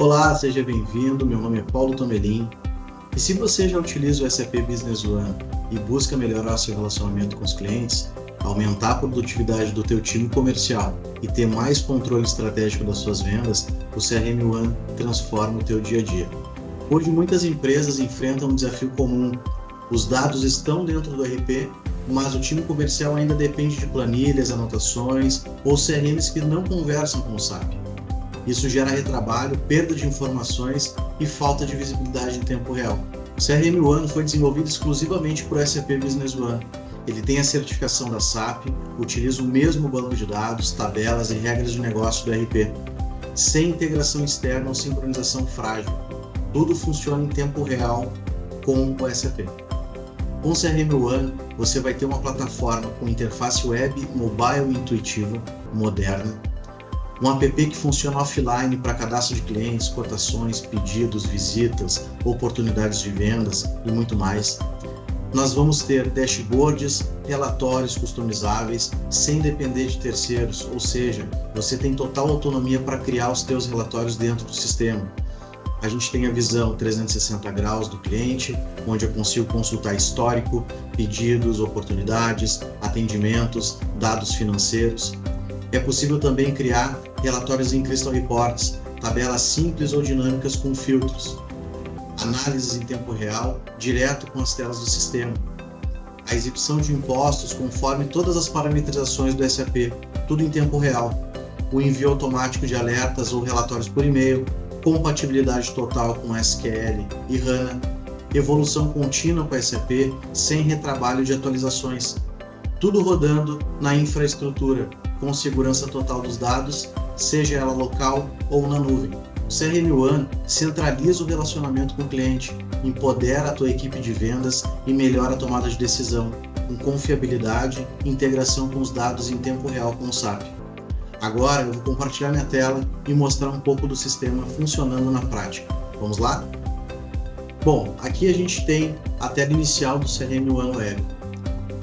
Olá, seja bem-vindo. Meu nome é Paulo Tomelin. E se você já utiliza o SAP Business One e busca melhorar seu relacionamento com os clientes, aumentar a produtividade do teu time comercial e ter mais controle estratégico das suas vendas, o CRM One transforma o teu dia a dia. Hoje muitas empresas enfrentam um desafio comum. Os dados estão dentro do ERP, mas o time comercial ainda depende de planilhas, anotações ou CRMs que não conversam com o SAP. Isso gera retrabalho, perda de informações e falta de visibilidade em tempo real. O CRM One foi desenvolvido exclusivamente por SAP Business One. Ele tem a certificação da SAP, utiliza o mesmo banco de dados, tabelas e regras de negócio do ERP, sem integração externa ou sincronização frágil. Tudo funciona em tempo real com o SAP. Com o CRM One, você vai ter uma plataforma com interface web, mobile intuitiva, moderna, um app que funciona offline para cadastro de clientes, cotações, pedidos, visitas, oportunidades de vendas e muito mais. Nós vamos ter dashboards, relatórios customizáveis, sem depender de terceiros, ou seja, você tem total autonomia para criar os teus relatórios dentro do sistema. A gente tem a visão 360 graus do cliente, onde eu consigo consultar histórico, pedidos, oportunidades, atendimentos, dados financeiros. É possível também criar relatórios em Crystal Reports, tabelas simples ou dinâmicas com filtros, análises em tempo real, direto com as telas do sistema, a exibição de impostos conforme todas as parametrizações do SAP, tudo em tempo real, o envio automático de alertas ou relatórios por e-mail, compatibilidade total com SQL e HANA, evolução contínua com SAP, sem retrabalho de atualizações, tudo rodando na infraestrutura, com segurança total dos dados, seja ela local ou na nuvem. O CRM One centraliza o relacionamento com o cliente, empodera a tua equipe de vendas e melhora a tomada de decisão, com confiabilidade e integração com os dados em tempo real com o SAP. Agora eu vou compartilhar minha tela e mostrar um pouco do sistema funcionando na prática. Vamos lá? Bom, aqui a gente tem a tela inicial do CRM One Web.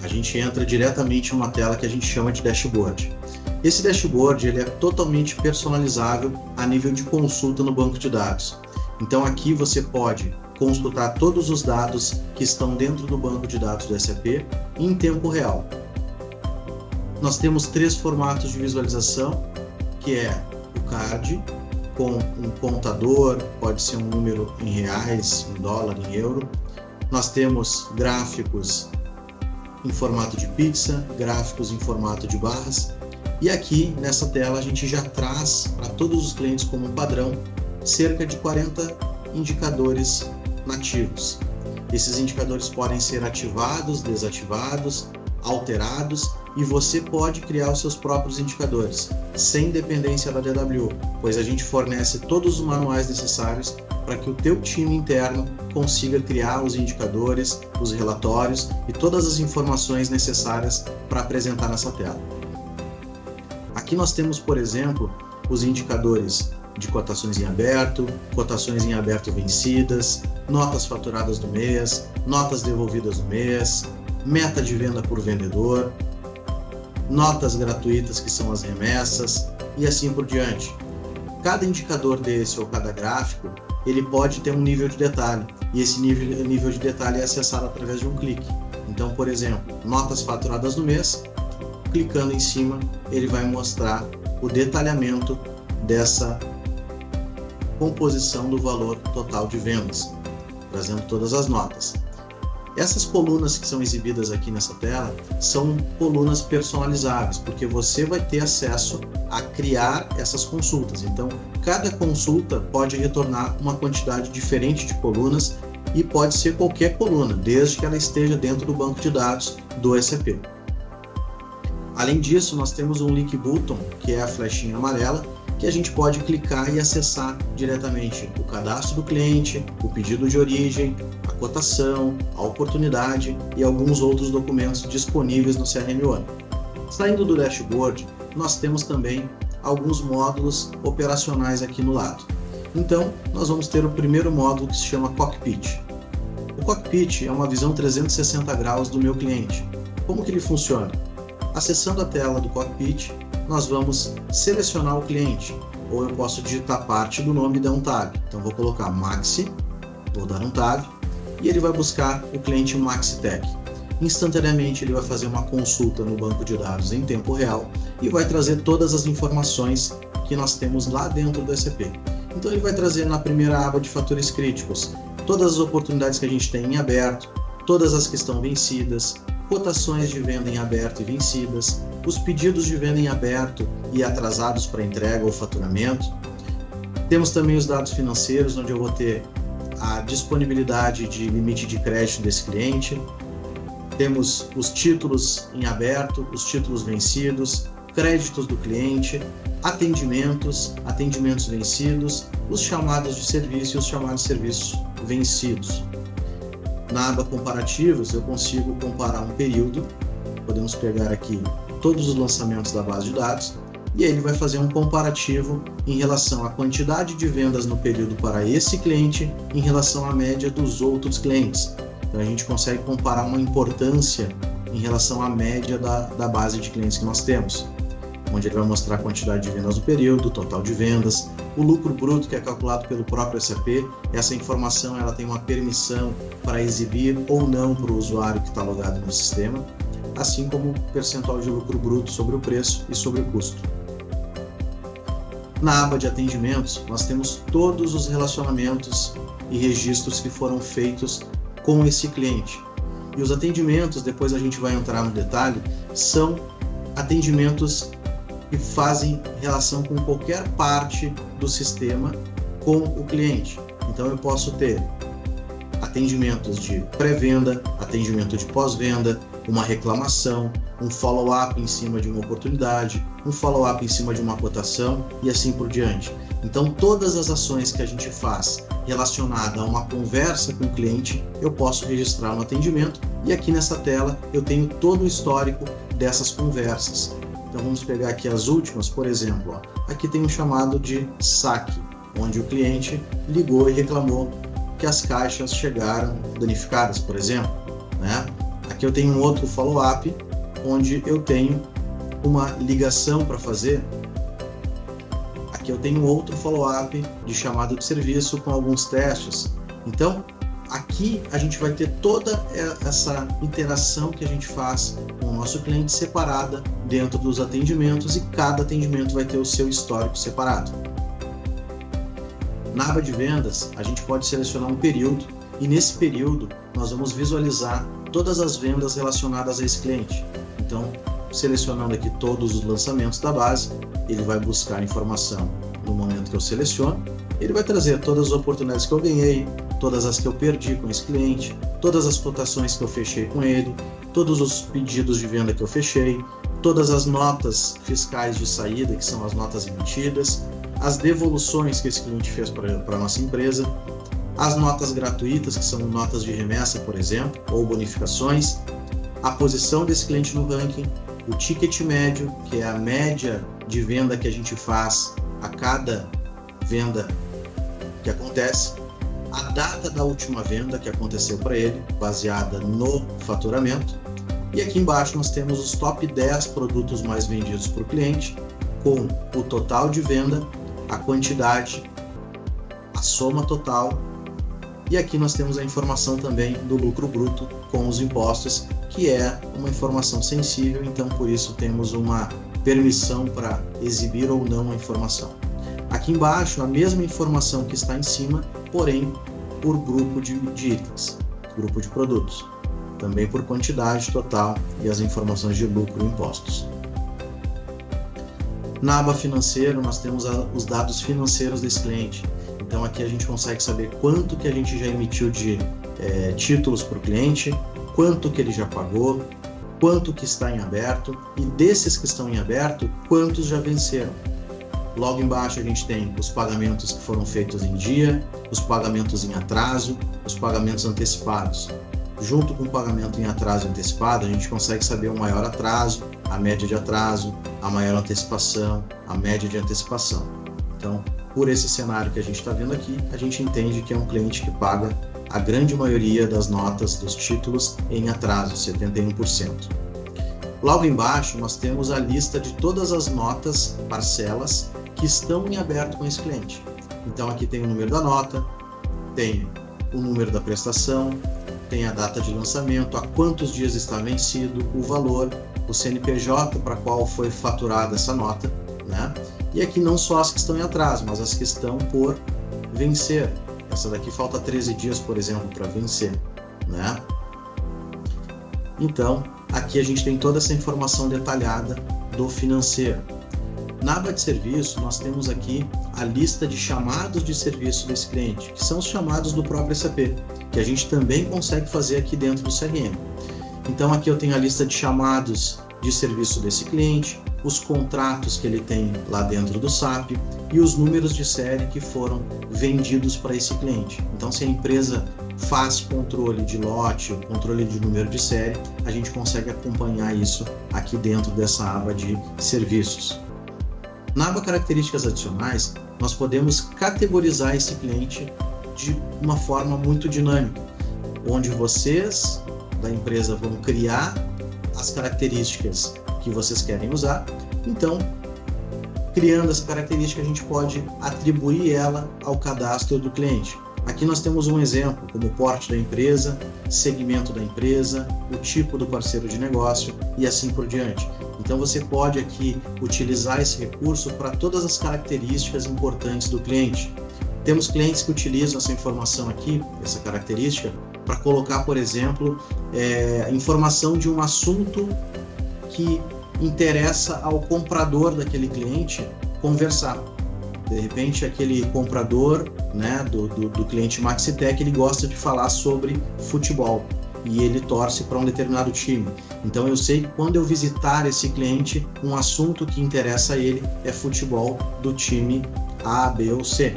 A gente entra diretamente em uma tela que a gente chama de dashboard. Esse dashboard ele é totalmente personalizável a nível de consulta no banco de dados. Então aqui você pode consultar todos os dados que estão dentro do banco de dados do SAP em tempo real. Nós temos 3 formatos de visualização, que é o card, com um contador, pode ser um número em reais, em dólar, em euro. Nós temos gráficos em formato de pizza, gráficos em formato de barras. E aqui nessa tela a gente já traz para todos os clientes como um padrão cerca de 40 indicadores nativos. Esses indicadores podem ser ativados, desativados, alterados e você pode criar os seus próprios indicadores, sem dependência da DW, pois a gente fornece todos os manuais necessários para que o teu time interno consiga criar os indicadores, os relatórios e todas as informações necessárias para apresentar nessa tela. Aqui nós temos, por exemplo, os indicadores de cotações em aberto vencidas, notas faturadas do mês, notas devolvidas do mês, meta de venda por vendedor, notas gratuitas que são as remessas e assim por diante. Cada indicador desse ou cada gráfico, ele pode ter um nível de detalhe e esse nível de detalhe é acessado através de um clique. Então, por exemplo, notas faturadas do mês, clicando em cima, ele vai mostrar o detalhamento dessa composição do valor total de vendas, trazendo todas as notas. Essas colunas que são exibidas aqui nessa tela são colunas personalizáveis, porque você vai ter acesso a criar essas consultas. Então, cada consulta pode retornar uma quantidade diferente de colunas e pode ser qualquer coluna, desde que ela esteja dentro do banco de dados do SAP. Além disso, nós temos um link button, que é a flechinha amarela, que a gente pode clicar e acessar diretamente o cadastro do cliente, o pedido de origem, a cotação, a oportunidade e alguns outros documentos disponíveis no CRM One. Saindo do dashboard, nós temos também alguns módulos operacionais aqui no lado. Então, nós vamos ter o primeiro módulo que se chama Cockpit. O Cockpit é uma visão 360 graus do meu cliente. Como que ele funciona? Acessando a tela do Cockpit, nós vamos selecionar o cliente. ou eu posso digitar parte do nome e dar um tab. Então vou colocar Maxi, vou dar um tab, e ele vai buscar o cliente Maxitec. Instantaneamente ele vai fazer uma consulta no banco de dados em tempo real e vai trazer todas as informações que nós temos lá dentro do SAP. Então ele vai trazer na primeira aba de fatores críticos todas as oportunidades que a gente tem em aberto, todas as que estão vencidas, cotações de venda em aberto e vencidas, os pedidos de venda em aberto e atrasados para entrega ou faturamento. Temos também os dados financeiros, onde eu vou ter a disponibilidade de limite de crédito desse cliente. Temos os títulos em aberto, os títulos vencidos, créditos do cliente, atendimentos vencidos, os chamados de serviço e os chamados de serviços vencidos. Na aba comparativos, eu consigo comparar um período. Podemos pegar aqui todos os lançamentos da base de dados e aí ele vai fazer um comparativo em relação à quantidade de vendas no período para esse cliente em relação à média dos outros clientes. Então a gente consegue comparar uma importância em relação à média da base de clientes que nós temos, onde ele vai mostrar a quantidade de vendas no período, o total de vendas, o lucro bruto que é calculado pelo próprio SAP. Essa informação ela tem uma permissão para exibir ou não para o usuário que está logado no sistema, assim como o percentual de lucro bruto sobre o preço e sobre o custo. Na aba de atendimentos, nós temos todos os relacionamentos e registros que foram feitos com esse cliente. E os atendimentos, depois a gente vai entrar no detalhe, são atendimentos que fazem relação com qualquer parte do sistema com o cliente. Então eu posso ter atendimentos de pré-venda, atendimento de pós-venda, uma reclamação, um follow-up em cima de uma oportunidade, um follow-up em cima de uma cotação e assim por diante. Então todas as ações que a gente faz relacionada a uma conversa com o cliente, eu posso registrar no atendimento e aqui nessa tela eu tenho todo o histórico dessas conversas. Então vamos pegar aqui as últimas, por exemplo, aqui tem um chamado de saque, onde o cliente ligou e reclamou que as caixas chegaram danificadas, por exemplo, né? Aqui eu tenho um outro follow-up, onde eu tenho uma ligação para fazer. Aqui eu tenho outro follow-up de chamado de serviço com alguns testes. Então, aqui a gente vai ter toda essa interação que a gente faz com o nosso cliente separada dentro dos atendimentos e cada atendimento vai ter o seu histórico separado. Na aba de vendas, a gente pode selecionar um período e nesse período nós vamos visualizar todas as vendas relacionadas a esse cliente. Então, selecionando aqui todos os lançamentos da base, ele vai buscar informação no momento que eu seleciono, ele vai trazer todas as oportunidades que eu ganhei, todas as que eu perdi com esse cliente, todas as cotações que eu fechei com ele, todos os pedidos de venda que eu fechei, todas as notas fiscais de saída, que são as notas emitidas, as devoluções que esse cliente fez para a nossa empresa, as notas gratuitas, que são notas de remessa, por exemplo, ou bonificações, a posição desse cliente no ranking, o ticket médio, que é a média de venda que a gente faz a cada venda que acontece, a data da última venda que aconteceu para ele, baseada no faturamento, e aqui embaixo nós temos os top 10 produtos mais vendidos por cliente, com o total de venda, a quantidade, a soma total, e aqui nós temos a informação também do lucro bruto com os impostos, que é uma informação sensível, então por isso temos uma permissão para exibir ou não a informação. Aqui embaixo a mesma informação que está em cima, porém por grupo de itens, grupo de produtos, também por quantidade total e as informações de lucro e impostos. Na aba financeiro nós temos os dados financeiros desse cliente. Então aqui a gente consegue saber quanto que a gente já emitiu de títulos para o cliente, quanto que ele já pagou, quanto que está em aberto e desses que estão em aberto, quantos já venceram. Logo embaixo a gente tem os pagamentos que foram feitos em dia, os pagamentos em atraso, os pagamentos antecipados. Junto com o pagamento em atraso e antecipado, a gente consegue saber o maior atraso, a média de atraso, a maior antecipação, a média de antecipação. Então, por esse cenário que a gente está vendo aqui, a gente entende que é um cliente que paga a grande maioria das notas dos títulos em atraso, 71%. Logo embaixo, nós temos a lista de todas as notas, parcelas, que estão em aberto com esse cliente. Então aqui tem o número da nota, tem o número da prestação, tem a data de lançamento, há quantos dias está vencido, o valor, o CNPJ para qual foi faturada essa nota, né? E aqui não só as que estão em atraso, mas as que estão por vencer. Essa daqui falta 13 dias, por exemplo, para vencer, né? Então, aqui a gente tem toda essa informação detalhada do financeiro. Na aba de serviço, nós temos aqui a lista de chamados de serviço desse cliente, que são os chamados do próprio SAP, que a gente também consegue fazer aqui dentro do CRM. Então aqui eu tenho a lista de chamados de serviço desse cliente, os contratos que ele tem lá dentro do SAP e os números de série que foram vendidos para esse cliente. Então se a empresa faz controle de lote, controle de número de série, a gente consegue acompanhar isso aqui dentro dessa aba de serviços. Na aba características adicionais, nós podemos categorizar esse cliente de uma forma muito dinâmica, onde vocês da empresa vão criar as características que vocês querem usar. Então, criando essa característica, a gente pode atribuir ela ao cadastro do cliente. Aqui nós temos um exemplo, como o porte da empresa, segmento da empresa, o tipo do parceiro de negócio e assim por diante. Então você pode aqui utilizar esse recurso para todas as características importantes do cliente. Temos clientes que utilizam essa informação aqui, essa característica, para colocar, por exemplo, informação de um assunto que interessa ao comprador daquele cliente conversar. De repente, aquele comprador, né, do cliente Maxitec, ele gosta de falar sobre futebol e ele torce para um determinado time. Então eu sei que quando eu visitar esse cliente, um assunto que interessa a ele é futebol do time A, B ou C,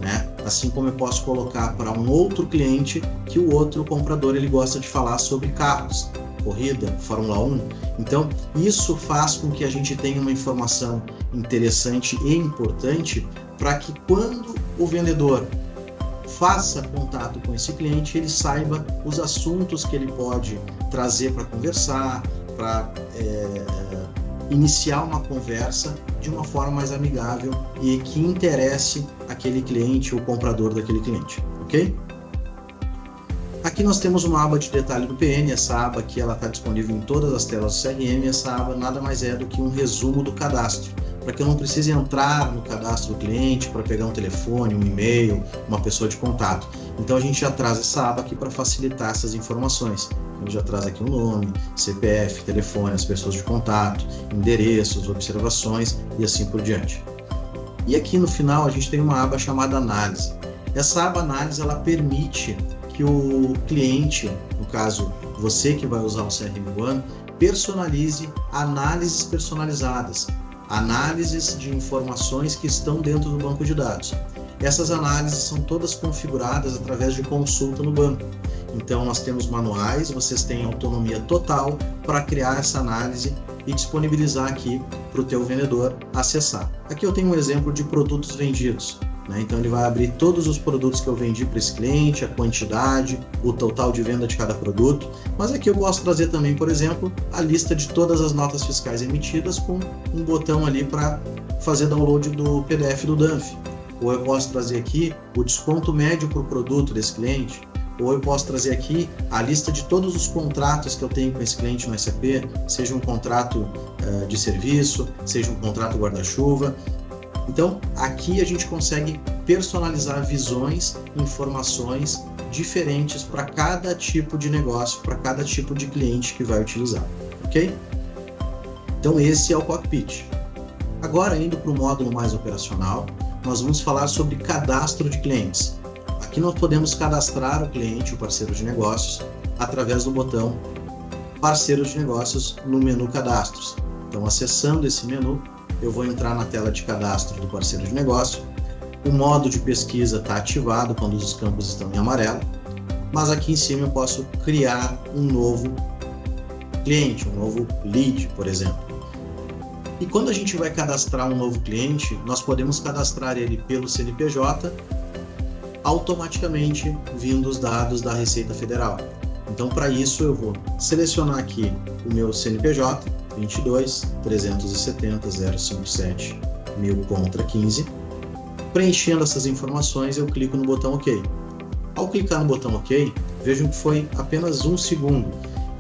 né? Assim como eu posso colocar para um outro cliente que o outro comprador ele gosta de falar sobre carros, corrida, Fórmula 1. Então isso faz com que a gente tenha uma informação interessante e importante para que quando o vendedor faça contato com esse cliente, ele saiba os assuntos que ele pode trazer para conversar, para iniciar uma conversa de uma forma mais amigável e que interesse aquele cliente, o comprador daquele cliente, ok? Aqui nós temos uma aba de detalhe do PN. Essa aba aqui está disponível em todas as telas do CRM. Essa aba nada mais é do que um resumo do cadastro, para que eu não precise entrar no cadastro do cliente para pegar um telefone, um e-mail, uma pessoa de contato. Então a gente já traz essa aba aqui para facilitar essas informações. A gente já traz aqui o nome, CPF, telefone, as pessoas de contato, endereços, observações e assim por diante. E aqui no final a gente tem uma aba chamada análise. Essa aba análise ela permite que o cliente, no caso você que vai usar o CRM One, personalize análises personalizadas, análises de informações que estão dentro do banco de dados. Essas análises são todas configuradas através de consulta no banco. Então nós temos manuais, vocês têm autonomia total para criar essa análise e disponibilizar aqui para o teu vendedor acessar. Aqui eu tenho um exemplo de produtos vendidos, né? Então ele vai abrir todos os produtos que eu vendi para esse cliente, a quantidade, o total de venda de cada produto. Mas aqui eu posso trazer também, por exemplo, a lista de todas as notas fiscais emitidas com um botão ali para fazer download do PDF do DANF. Ou eu posso trazer aqui o desconto médio por produto desse cliente. Ou eu posso trazer aqui a lista de todos os contratos que eu tenho com esse cliente no SAP, seja um contrato de serviço, seja um contrato guarda-chuva. Então, aqui a gente consegue personalizar visões, informações diferentes para cada tipo de negócio, para cada tipo de cliente que vai utilizar, ok? Então, esse é o cockpit. Agora, indo para o módulo mais operacional, nós vamos falar sobre cadastro de clientes. Aqui nós podemos cadastrar o cliente, o parceiro de negócios, através do botão Parceiro de Negócios no menu Cadastros. Então, acessando esse menu, eu vou entrar na tela de cadastro do parceiro de negócio. O modo de pesquisa está ativado quando os campos estão em amarelo, mas aqui em cima eu posso criar um novo cliente, um novo lead, por exemplo. E quando a gente vai cadastrar um novo cliente, nós podemos cadastrar ele pelo CNPJ, automaticamente vindo os dados da Receita Federal. Então, para isso, eu vou selecionar aqui o meu CNPJ, 22 370 057 1000contra15. Preenchendo essas informações, eu clico no botão OK. Ao clicar no botão OK, vejam que foi apenas 1 segundo.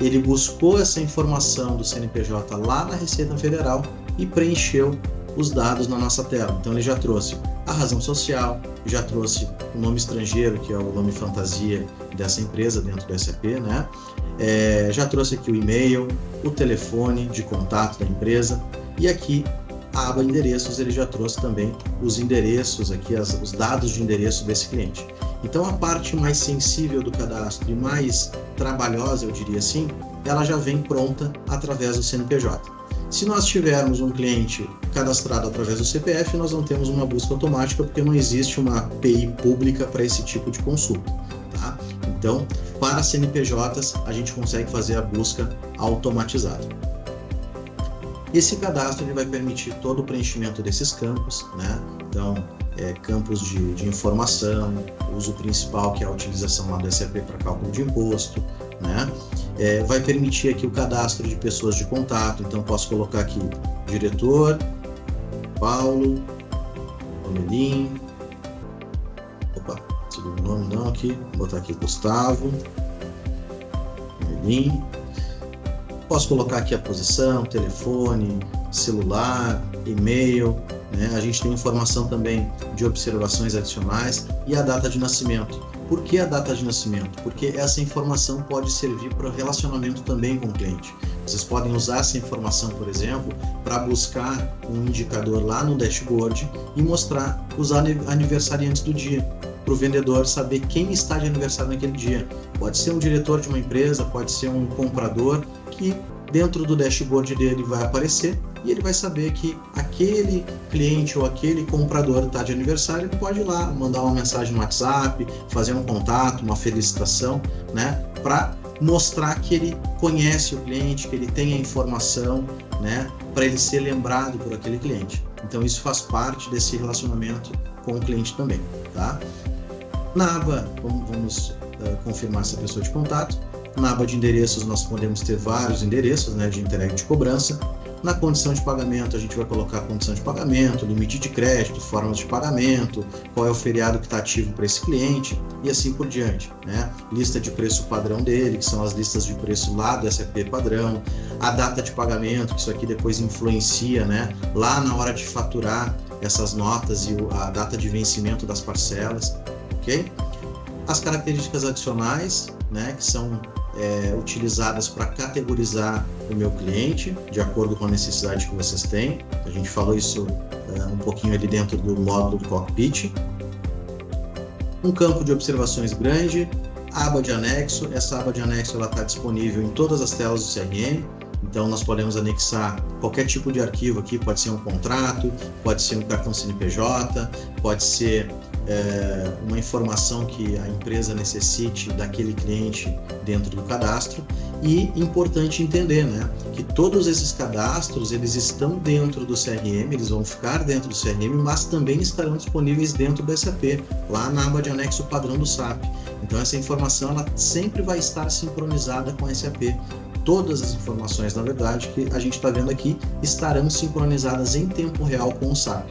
Ele buscou essa informação do CNPJ lá na Receita Federal e preencheu os dados na nossa tela. Então ele já trouxe a razão social, já trouxe o nome estrangeiro, que é o nome fantasia dessa empresa dentro do SAP, né? Já trouxe aqui o e-mail, o telefone de contato da empresa, e aqui a aba endereços, ele já trouxe também os endereços aqui, os dados de endereço desse cliente. Então a parte mais sensível do cadastro e mais trabalhosa, eu diria assim, ela já vem pronta através do CNPJ. Se nós tivermos um cliente cadastrado através do CPF, nós não temos uma busca automática, porque não existe uma API pública para esse tipo de consulta, tá? Então, para CNPJs, a gente consegue fazer a busca automatizada. Esse cadastro ele vai permitir todo o preenchimento desses campos, né? Então, campos de informação, o uso principal, que é a utilização lá do SAP para cálculo de imposto, né? Vai permitir aqui o cadastro de pessoas de contato, então posso colocar aqui diretor, Paulo, Tomelin, segundo nome não aqui, vou botar aqui Gustavo, Tomelin. Posso colocar aqui a posição, telefone, celular, e-mail, né? A gente tem informação também de observações adicionais e a data de nascimento. Por que a data de nascimento? Porque essa informação pode servir para o relacionamento também com o cliente. Vocês podem usar essa informação, por exemplo, para buscar um indicador lá no dashboard e mostrar os aniversariantes do dia, para o vendedor saber quem está de aniversário naquele dia. Pode ser um diretor de uma empresa, pode ser um comprador, que dentro do dashboard dele vai aparecer e ele vai saber que aquele cliente ou aquele comprador está de aniversário. Ele pode ir lá, mandar uma mensagem no WhatsApp, fazer um contato, uma felicitação, né, para mostrar que ele conhece o cliente, que ele tem a informação, né, para ele ser lembrado por aquele cliente. Então isso faz parte desse relacionamento com o cliente também, tá? Na aba, vamos confirmar essa pessoa de contato. Na aba de endereços, nós podemos ter vários endereços, né, de entrega e de cobrança. Na condição de pagamento, a gente vai colocar a condição de pagamento, limite de crédito, formas de pagamento, qual é o feriado que está ativo para esse cliente e assim por diante, né? Lista de preço padrão dele, que são as listas de preço lá do SAP padrão, a data de pagamento, que isso aqui depois influencia, né, lá na hora de faturar essas notas e a data de vencimento das parcelas, ok? As características adicionais, né, que são utilizadas para categorizar o meu cliente, de acordo com a necessidade que vocês têm. A gente falou isso um pouquinho ali dentro do módulo do cockpit. Um campo de observações grande, aba de anexo. Essa aba de anexo está disponível em todas as telas do CRM, então nós podemos anexar qualquer tipo de arquivo aqui, pode ser um contrato, pode ser um cartão CNPJ, pode ser uma informação que a empresa necessite daquele cliente dentro do cadastro. E importante entender, né, que todos esses cadastros eles estão dentro do CRM, eles vão ficar dentro do CRM, mas também estarão disponíveis dentro do SAP, lá na aba de anexo padrão do SAP. Então essa informação ela sempre vai estar sincronizada com o SAP. Todas as informações, na verdade, que a gente está vendo aqui estarão sincronizadas em tempo real com o SAP.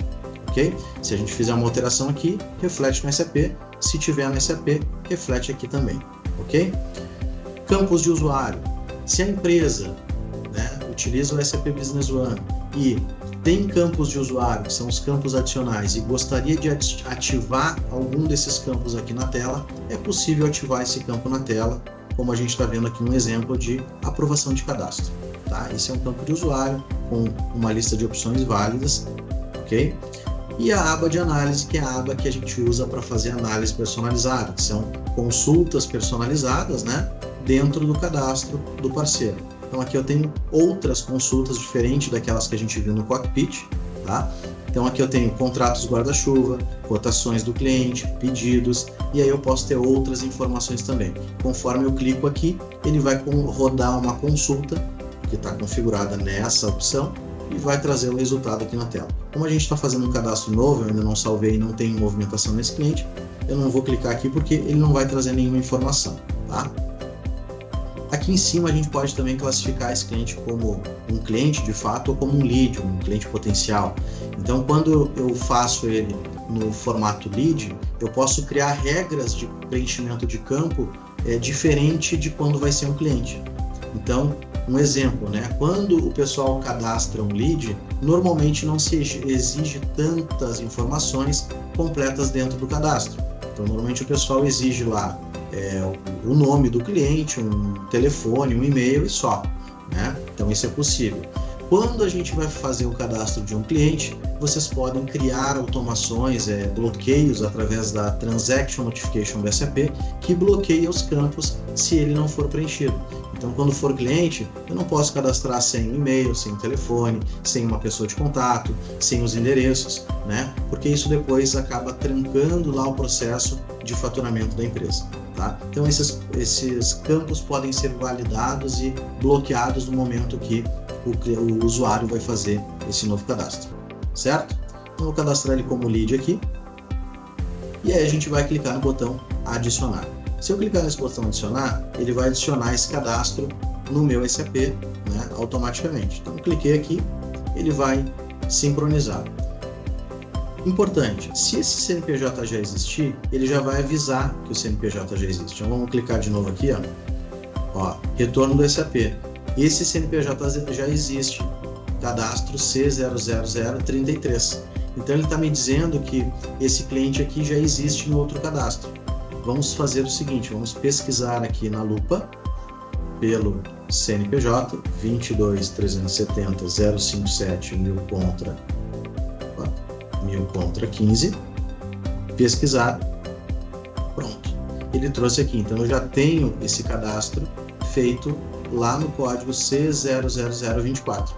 Okay? Se a gente fizer uma alteração aqui, reflete no SAP. Se tiver no SAP, reflete aqui também. Ok? Campos de usuário. Se a empresa, né, utiliza o SAP Business One e tem campos de usuário, que são os campos adicionais, e gostaria de ativar algum desses campos aqui na tela, é possível ativar esse campo na tela, como a gente está vendo aqui um exemplo de aprovação de cadastro. Tá? Esse é um campo de usuário com uma lista de opções válidas. Ok? E a aba de análise, que é a aba que a gente usa para fazer análise personalizada, que são consultas personalizadas, né, dentro do cadastro do parceiro. Então aqui eu tenho outras consultas diferentes daquelas que a gente viu no cockpit, tá? Então aqui eu tenho contratos guarda-chuva, cotações do cliente, pedidos, e aí eu posso ter outras informações também. Conforme eu clico aqui, ele vai rodar uma consulta que está configurada nessa opção e vai trazer o resultado aqui na tela. Como a gente está fazendo um cadastro novo, eu ainda não salvei e não tenho movimentação nesse cliente, eu não vou clicar aqui porque ele não vai trazer nenhuma informação, tá? Aqui em cima a gente pode também classificar esse cliente como um cliente de fato ou como um lead, um cliente potencial. Então, quando eu faço ele no formato lead, eu posso criar regras de preenchimento de campo diferente de quando vai ser um cliente. Então, um exemplo, né? Quando o pessoal cadastra um lead, normalmente não se exige tantas informações completas dentro do cadastro. Então, normalmente o pessoal exige lá o nome do cliente, um telefone, um e-mail e só, né? Então, isso é possível. Quando a gente vai fazer o cadastro de um cliente, vocês podem criar automações, bloqueios através da Transaction Notification do SAP, que bloqueia os campos se ele não for preenchido. Então, quando for cliente, eu não posso cadastrar sem e-mail, sem telefone, sem uma pessoa de contato, sem os endereços, né? Porque isso depois acaba trancando lá o processo de faturamento da empresa, tá? Então, esses campos podem ser validados e bloqueados no momento que o usuário vai fazer esse novo cadastro, certo? Então, vou cadastrar ele como lead aqui, e aí a gente vai clicar no botão adicionar. Se eu clicar nesse botão adicionar, ele vai adicionar esse cadastro no meu SAP, né, automaticamente. Então, cliquei aqui, ele vai sincronizar. Importante, se esse CNPJ já existir, ele já vai avisar que o CNPJ já existe. Então, vamos clicar de novo aqui, ó, retorno do SAP. Esse CNPJ já existe, cadastro C00033. Então, ele está me dizendo que esse cliente aqui já existe em outro cadastro. Vamos fazer o seguinte, vamos pesquisar aqui na lupa pelo CNPJ 22.370.057 1000 contra 15, pesquisar, pronto, ele trouxe aqui. Então eu já tenho esse cadastro feito lá no código C00024,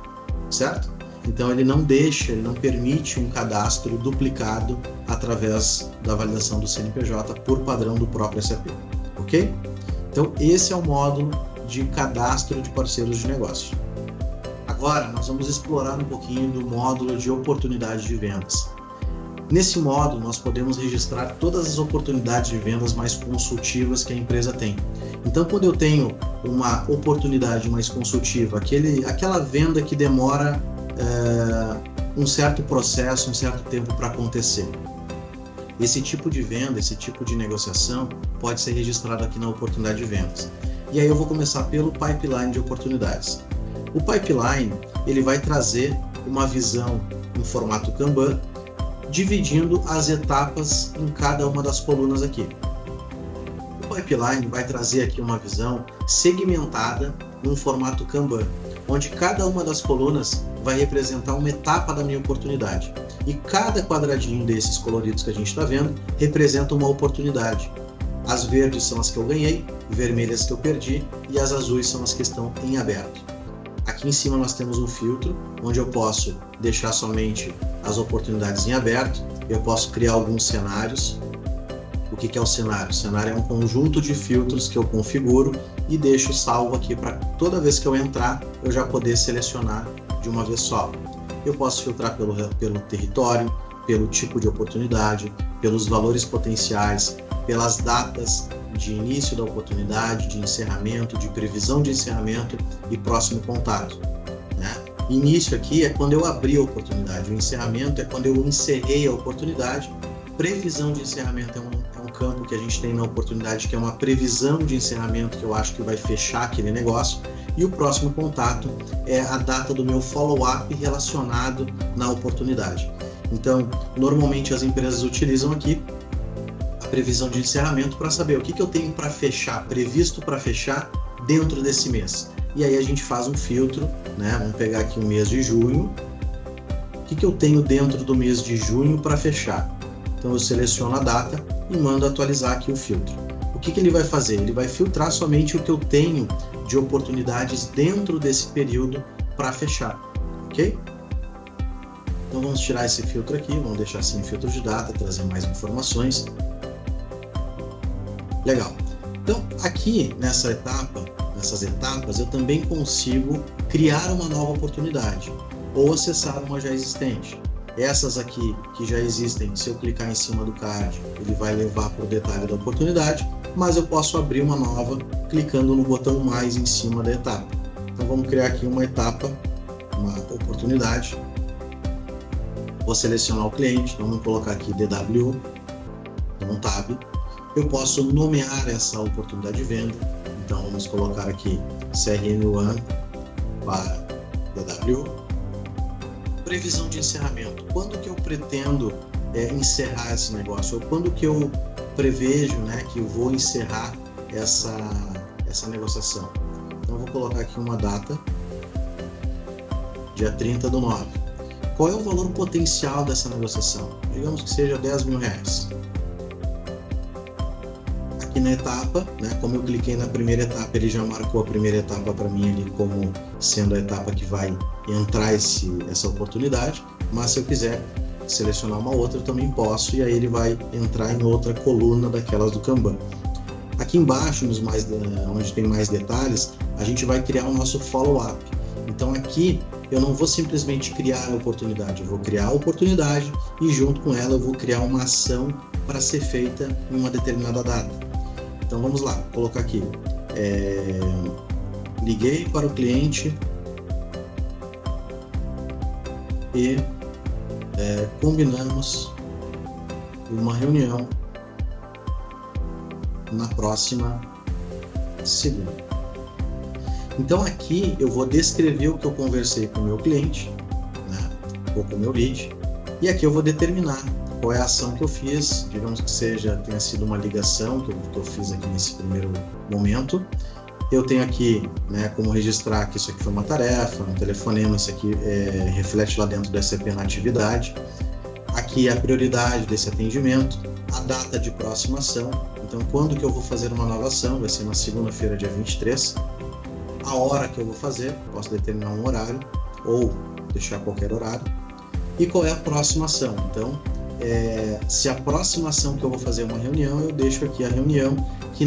certo? Então ele não permite um cadastro duplicado através da validação do CNPJ por padrão do próprio SAP, ok? Então esse é o módulo de cadastro de parceiros de negócio. Agora nós vamos explorar um pouquinho do módulo de oportunidade de vendas. Nesse módulo nós podemos registrar todas as oportunidades de vendas mais consultivas que a empresa tem. Então, quando eu tenho uma oportunidade mais consultiva, aquela venda que demora um certo processo, um certo tempo para acontecer, esse tipo de venda, esse tipo de negociação pode ser registrado aqui na oportunidade de vendas. E aí eu vou começar pelo pipeline de oportunidades. O pipeline, ele vai trazer uma visão em formato Kanban, dividindo as etapas em cada uma das colunas aqui. O pipeline vai trazer aqui uma visão segmentada num formato Kanban, onde cada uma das colunas vai representar uma etapa da minha oportunidade. E cada quadradinho desses coloridos que a gente está vendo representa uma oportunidade. As verdes são as que eu ganhei, vermelhas que eu perdi e as azuis são as que estão em aberto. Aqui em cima nós temos um filtro, onde eu posso deixar somente as oportunidades em aberto, eu posso criar alguns cenários. O que é o cenário? O cenário é um conjunto de filtros que eu configuro e deixo salvo aqui para toda vez que eu entrar, eu já poder selecionar de uma vez só. Eu posso filtrar pelo território, pelo tipo de oportunidade, pelos valores potenciais, pelas datas de início da oportunidade, de encerramento, de previsão de encerramento e próximo contato, né? Início aqui é quando eu abri a oportunidade, o encerramento é quando eu encerrei a oportunidade, previsão de encerramento é um campo que a gente tem na oportunidade, que é uma previsão de encerramento que eu acho que vai fechar aquele negócio, e o próximo contato é a data do meu follow-up relacionado na oportunidade. Então, normalmente as empresas utilizam aqui a previsão de encerramento para saber o que eu tenho para fechar, previsto para fechar dentro desse mês. E aí a gente faz um filtro, né? Vamos pegar aqui o mês de junho. O que eu tenho dentro do mês de junho para fechar? Então eu seleciono a data e mando atualizar aqui o filtro. O que ele vai fazer? Ele vai filtrar somente o que eu tenho de oportunidades dentro desse período para fechar, ok? Então vamos tirar esse filtro aqui, vamos deixar sem filtro de data, trazer mais informações. Legal. Então aqui nessas etapas eu também consigo criar uma nova oportunidade ou acessar uma já existente. Essas aqui que já existem, se eu clicar em cima do card, ele vai levar para o detalhe da oportunidade. mas eu posso abrir uma nova clicando no botão mais em cima da etapa. Então vamos criar aqui uma etapa, uma oportunidade. Vou selecionar o cliente, vamos colocar aqui DW, um tab. Eu posso nomear essa oportunidade de venda, então vamos colocar aqui CRM1 para DW. Previsão de encerramento, quando que eu pretendo encerrar esse negócio, ou quando que eu prevejo, que eu vou encerrar essa negociação. Então eu vou colocar aqui uma data, dia 30/9. Qual é o valor potencial dessa negociação? Digamos que seja R$10.000. Aqui na etapa, como eu cliquei na primeira etapa, ele já marcou a primeira etapa para mim ali como sendo a etapa que vai entrar essa oportunidade, mas se eu quiser selecionar uma outra, eu também posso, e aí ele vai entrar em outra coluna daquelas do Kanban. Aqui embaixo, onde tem mais detalhes, a gente vai criar o nosso follow-up. Então aqui eu não vou simplesmente criar a oportunidade, eu vou criar a oportunidade e junto com ela eu vou criar uma ação para ser feita em uma determinada data. Então vamos lá, vou colocar aqui, liguei para o cliente e combinamos uma reunião na próxima segunda. Então aqui eu vou descrever o que eu conversei com o meu cliente, ou com o meu lead, e aqui eu vou determinar qual é a ação que eu fiz, digamos que tenha sido uma ligação que eu fiz aqui nesse primeiro momento. Eu tenho aqui como registrar que isso aqui foi uma tarefa, um telefonema, isso aqui reflete lá dentro do SAP na atividade. Aqui a prioridade desse atendimento, a data de próxima ação, então quando que eu vou fazer uma nova ação, vai ser na segunda-feira, dia 23, a hora que eu vou fazer, posso determinar um horário ou deixar qualquer horário, e qual é a próxima ação. Então, se a próxima ação que eu vou fazer é uma reunião, eu deixo aqui a reunião, que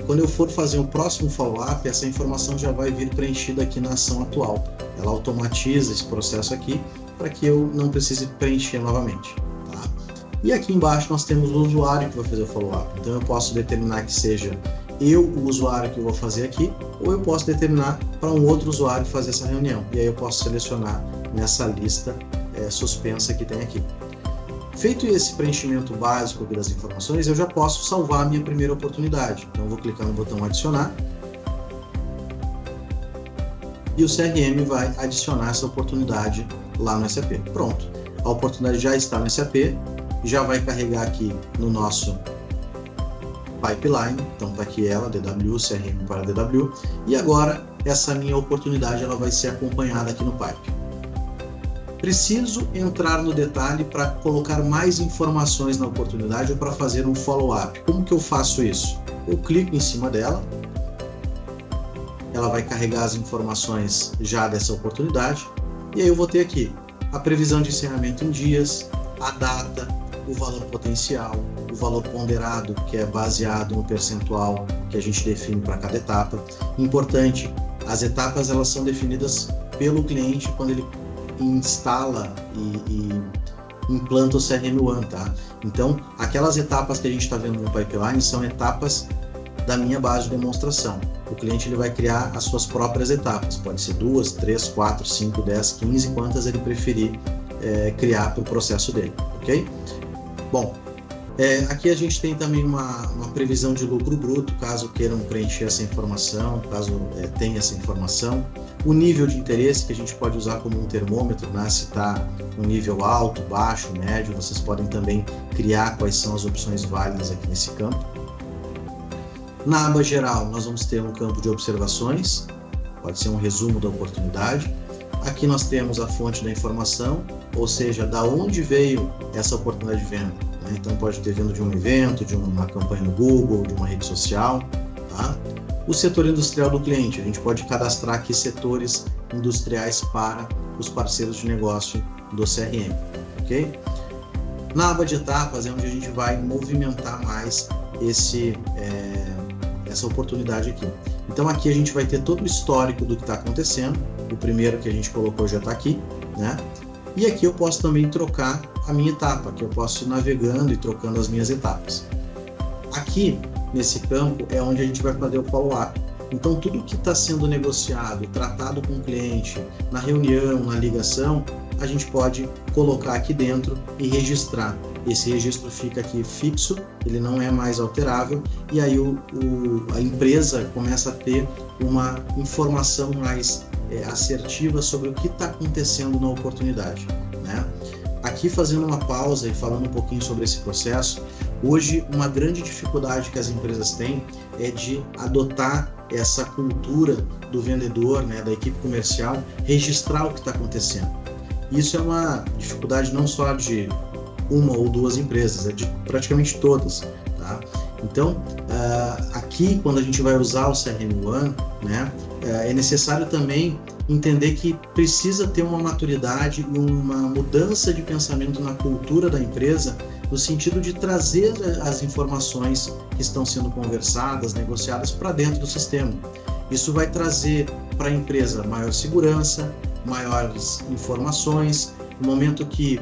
quando eu for fazer o próximo follow-up, essa informação já vai vir preenchida aqui na ação atual. Ela automatiza esse processo aqui para que eu não precise preencher novamente. Tá? E aqui embaixo nós temos o usuário que vai fazer o follow-up. Então eu posso determinar que seja eu, o usuário, que eu vou fazer aqui, ou eu posso determinar para um outro usuário fazer essa reunião. E aí eu posso selecionar nessa lista suspensa que tem aqui. Feito esse preenchimento básico aqui das informações, eu já posso salvar a minha primeira oportunidade. Então eu vou clicar no botão adicionar e o CRM vai adicionar essa oportunidade lá no SAP. Pronto, a oportunidade já está no SAP, já vai carregar aqui no nosso pipeline, então está aqui ela, DW, CRM para DW, e agora essa minha oportunidade ela vai ser acompanhada aqui no pipe. Preciso entrar no detalhe para colocar mais informações na oportunidade ou para fazer um follow-up. Como que eu faço isso? Eu clico em cima dela, ela vai carregar as informações já dessa oportunidade, e aí eu vou ter aqui a previsão de encerramento em dias, a data, o valor potencial, o valor ponderado, que é baseado no percentual que a gente define para cada etapa. Importante, as etapas elas são definidas pelo cliente quando ele instala e implanta o CRM1, tá? Então, aquelas etapas que a gente está vendo no pipeline são etapas da minha base de demonstração. O cliente ele vai criar as suas próprias etapas, pode ser 2, 3, 4, 5, 10, 15, quantas ele preferir criar para o processo dele, ok? Bom, aqui a gente tem também uma previsão de lucro bruto, caso queiram preencher essa informação, caso tenha essa informação. O nível de interesse, que a gente pode usar como um termômetro, se está um nível alto, baixo, médio, vocês podem também criar quais são as opções válidas aqui nesse campo. Na aba geral, nós vamos ter um campo de observações, pode ser um resumo da oportunidade. Aqui nós temos a fonte da informação, ou seja, da onde veio essa oportunidade de venda. Então pode ter vindo de um evento, de uma campanha no Google, de uma rede social. Tá? O setor industrial do cliente, a gente pode cadastrar aqui setores industriais para os parceiros de negócio do CRM. Okay? Na aba de etapas é onde a gente vai movimentar mais essa oportunidade aqui. Então aqui a gente vai ter todo o histórico do que está acontecendo. O primeiro que a gente colocou já está aqui, E aqui eu posso também trocar a minha etapa, que eu posso ir navegando e trocando as minhas etapas. Aqui nesse campo é onde a gente vai fazer o follow-up. Então, tudo que está sendo negociado, tratado com o cliente, na reunião, na ligação, a gente pode colocar aqui dentro e registrar. Esse registro fica aqui fixo, ele não é mais alterável, e aí a empresa começa a ter uma informação mais assertiva sobre o que está acontecendo na oportunidade, né? Aqui, fazendo uma pausa e falando um pouquinho sobre esse processo, hoje uma grande dificuldade que as empresas têm é de adotar essa cultura do vendedor, né, da equipe comercial, registrar o que está acontecendo. Isso é uma dificuldade não só de uma ou duas empresas, é de praticamente todas, tá? Então, aqui, quando a gente vai usar o CRM One, né, é necessário também entender que precisa ter uma maturidade e uma mudança de pensamento na cultura da empresa, no sentido de trazer as informações que estão sendo conversadas, negociadas para dentro do sistema. Isso vai trazer para a empresa maior segurança, maiores informações. No momento que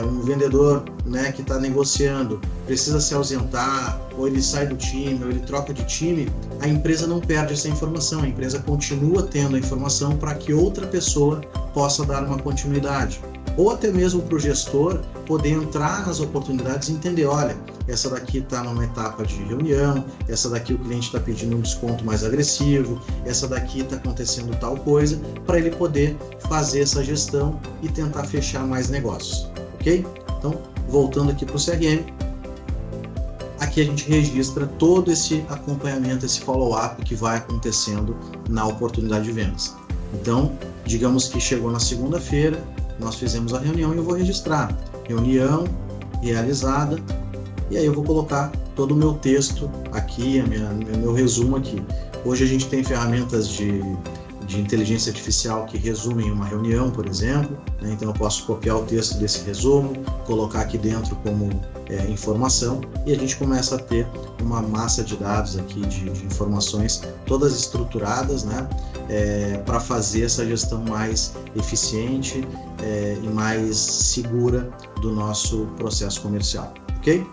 um vendedor, né, que está negociando precisa se ausentar, ou ele sai do time, ou ele troca de time, a empresa não perde essa informação, a empresa continua tendo a informação para que outra pessoa possa dar uma continuidade. Ou até mesmo para o gestor poder entrar nas oportunidades e entender, olha, essa daqui está numa etapa de reunião, essa daqui o cliente está pedindo um desconto mais agressivo, essa daqui está acontecendo tal coisa, para ele poder fazer essa gestão e tentar fechar mais negócios, ok? Então, voltando aqui para o CRM, aqui a gente registra todo esse acompanhamento, esse follow-up que vai acontecendo na oportunidade de vendas. Então, digamos que chegou na segunda-feira, nós fizemos a reunião e eu vou registrar. Reunião realizada, e aí eu vou colocar todo o meu texto aqui, meu resumo aqui. Hoje a gente tem ferramentas de inteligência artificial que resumem uma reunião, por exemplo, né? Então eu posso copiar o texto desse resumo, colocar aqui dentro como informação, e a gente começa a ter uma massa de dados aqui de informações todas estruturadas, né? Para fazer essa gestão mais eficiente e mais segura do nosso processo comercial, ok?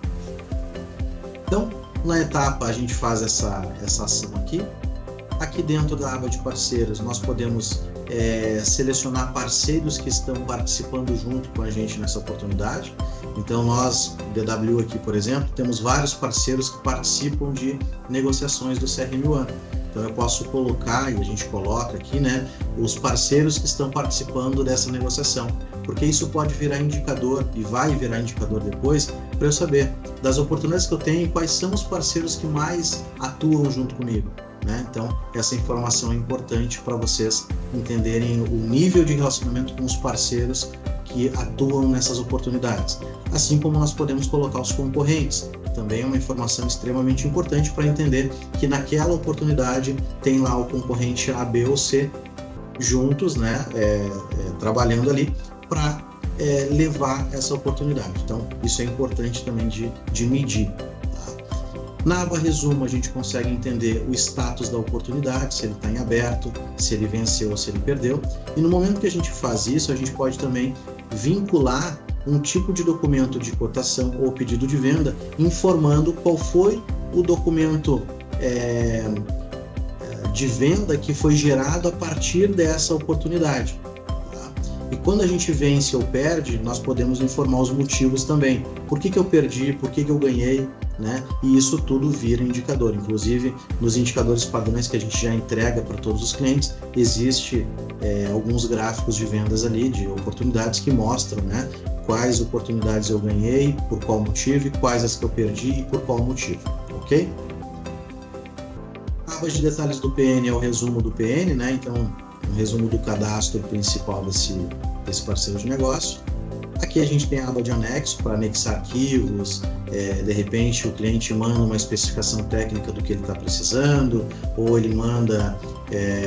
Então, na etapa a gente faz essa ação aqui. Aqui dentro da aba de parceiros, nós podemos selecionar parceiros que estão participando junto com a gente nessa oportunidade. Então, nós, DW aqui, por exemplo, temos vários parceiros que participam de negociações do CRM One. Então, eu posso colocar, e a gente coloca aqui, né, os parceiros que estão participando dessa negociação, porque isso pode virar indicador, e vai virar indicador depois, para eu saber das oportunidades que eu tenho e quais são os parceiros que mais atuam junto comigo, né? Então, essa informação é importante para vocês entenderem o nível de relacionamento com os parceiros que atuam nessas oportunidades. Assim como nós podemos colocar os concorrentes. Também é uma informação extremamente importante para entender que naquela oportunidade tem lá o concorrente A, B ou C juntos, né, trabalhando ali para levar essa oportunidade. Então, isso é importante também de medir. Na aba resumo, a gente consegue entender o status da oportunidade, se ele está em aberto, se ele venceu ou se ele perdeu. E no momento que a gente faz isso, a gente pode também vincular um tipo de documento de cotação ou pedido de venda, informando qual foi o documento de venda que foi gerado a partir dessa oportunidade. E quando a gente vence ou perde, nós podemos informar os motivos também. Por que eu perdi, por que eu ganhei, né? E isso tudo vira indicador. Inclusive, nos indicadores padrões que a gente já entrega para todos os clientes, existe alguns gráficos de vendas ali, de oportunidades que mostram, né, quais oportunidades eu ganhei, por qual motivo, e quais as que eu perdi e por qual motivo, ok? A aba de detalhes do PN é o resumo do PN, né? Então, um resumo do cadastro principal desse parceiro de negócio. Aqui a gente tem a aba de anexo para anexar arquivos, de repente o cliente manda uma especificação técnica do que ele está precisando, ou ele manda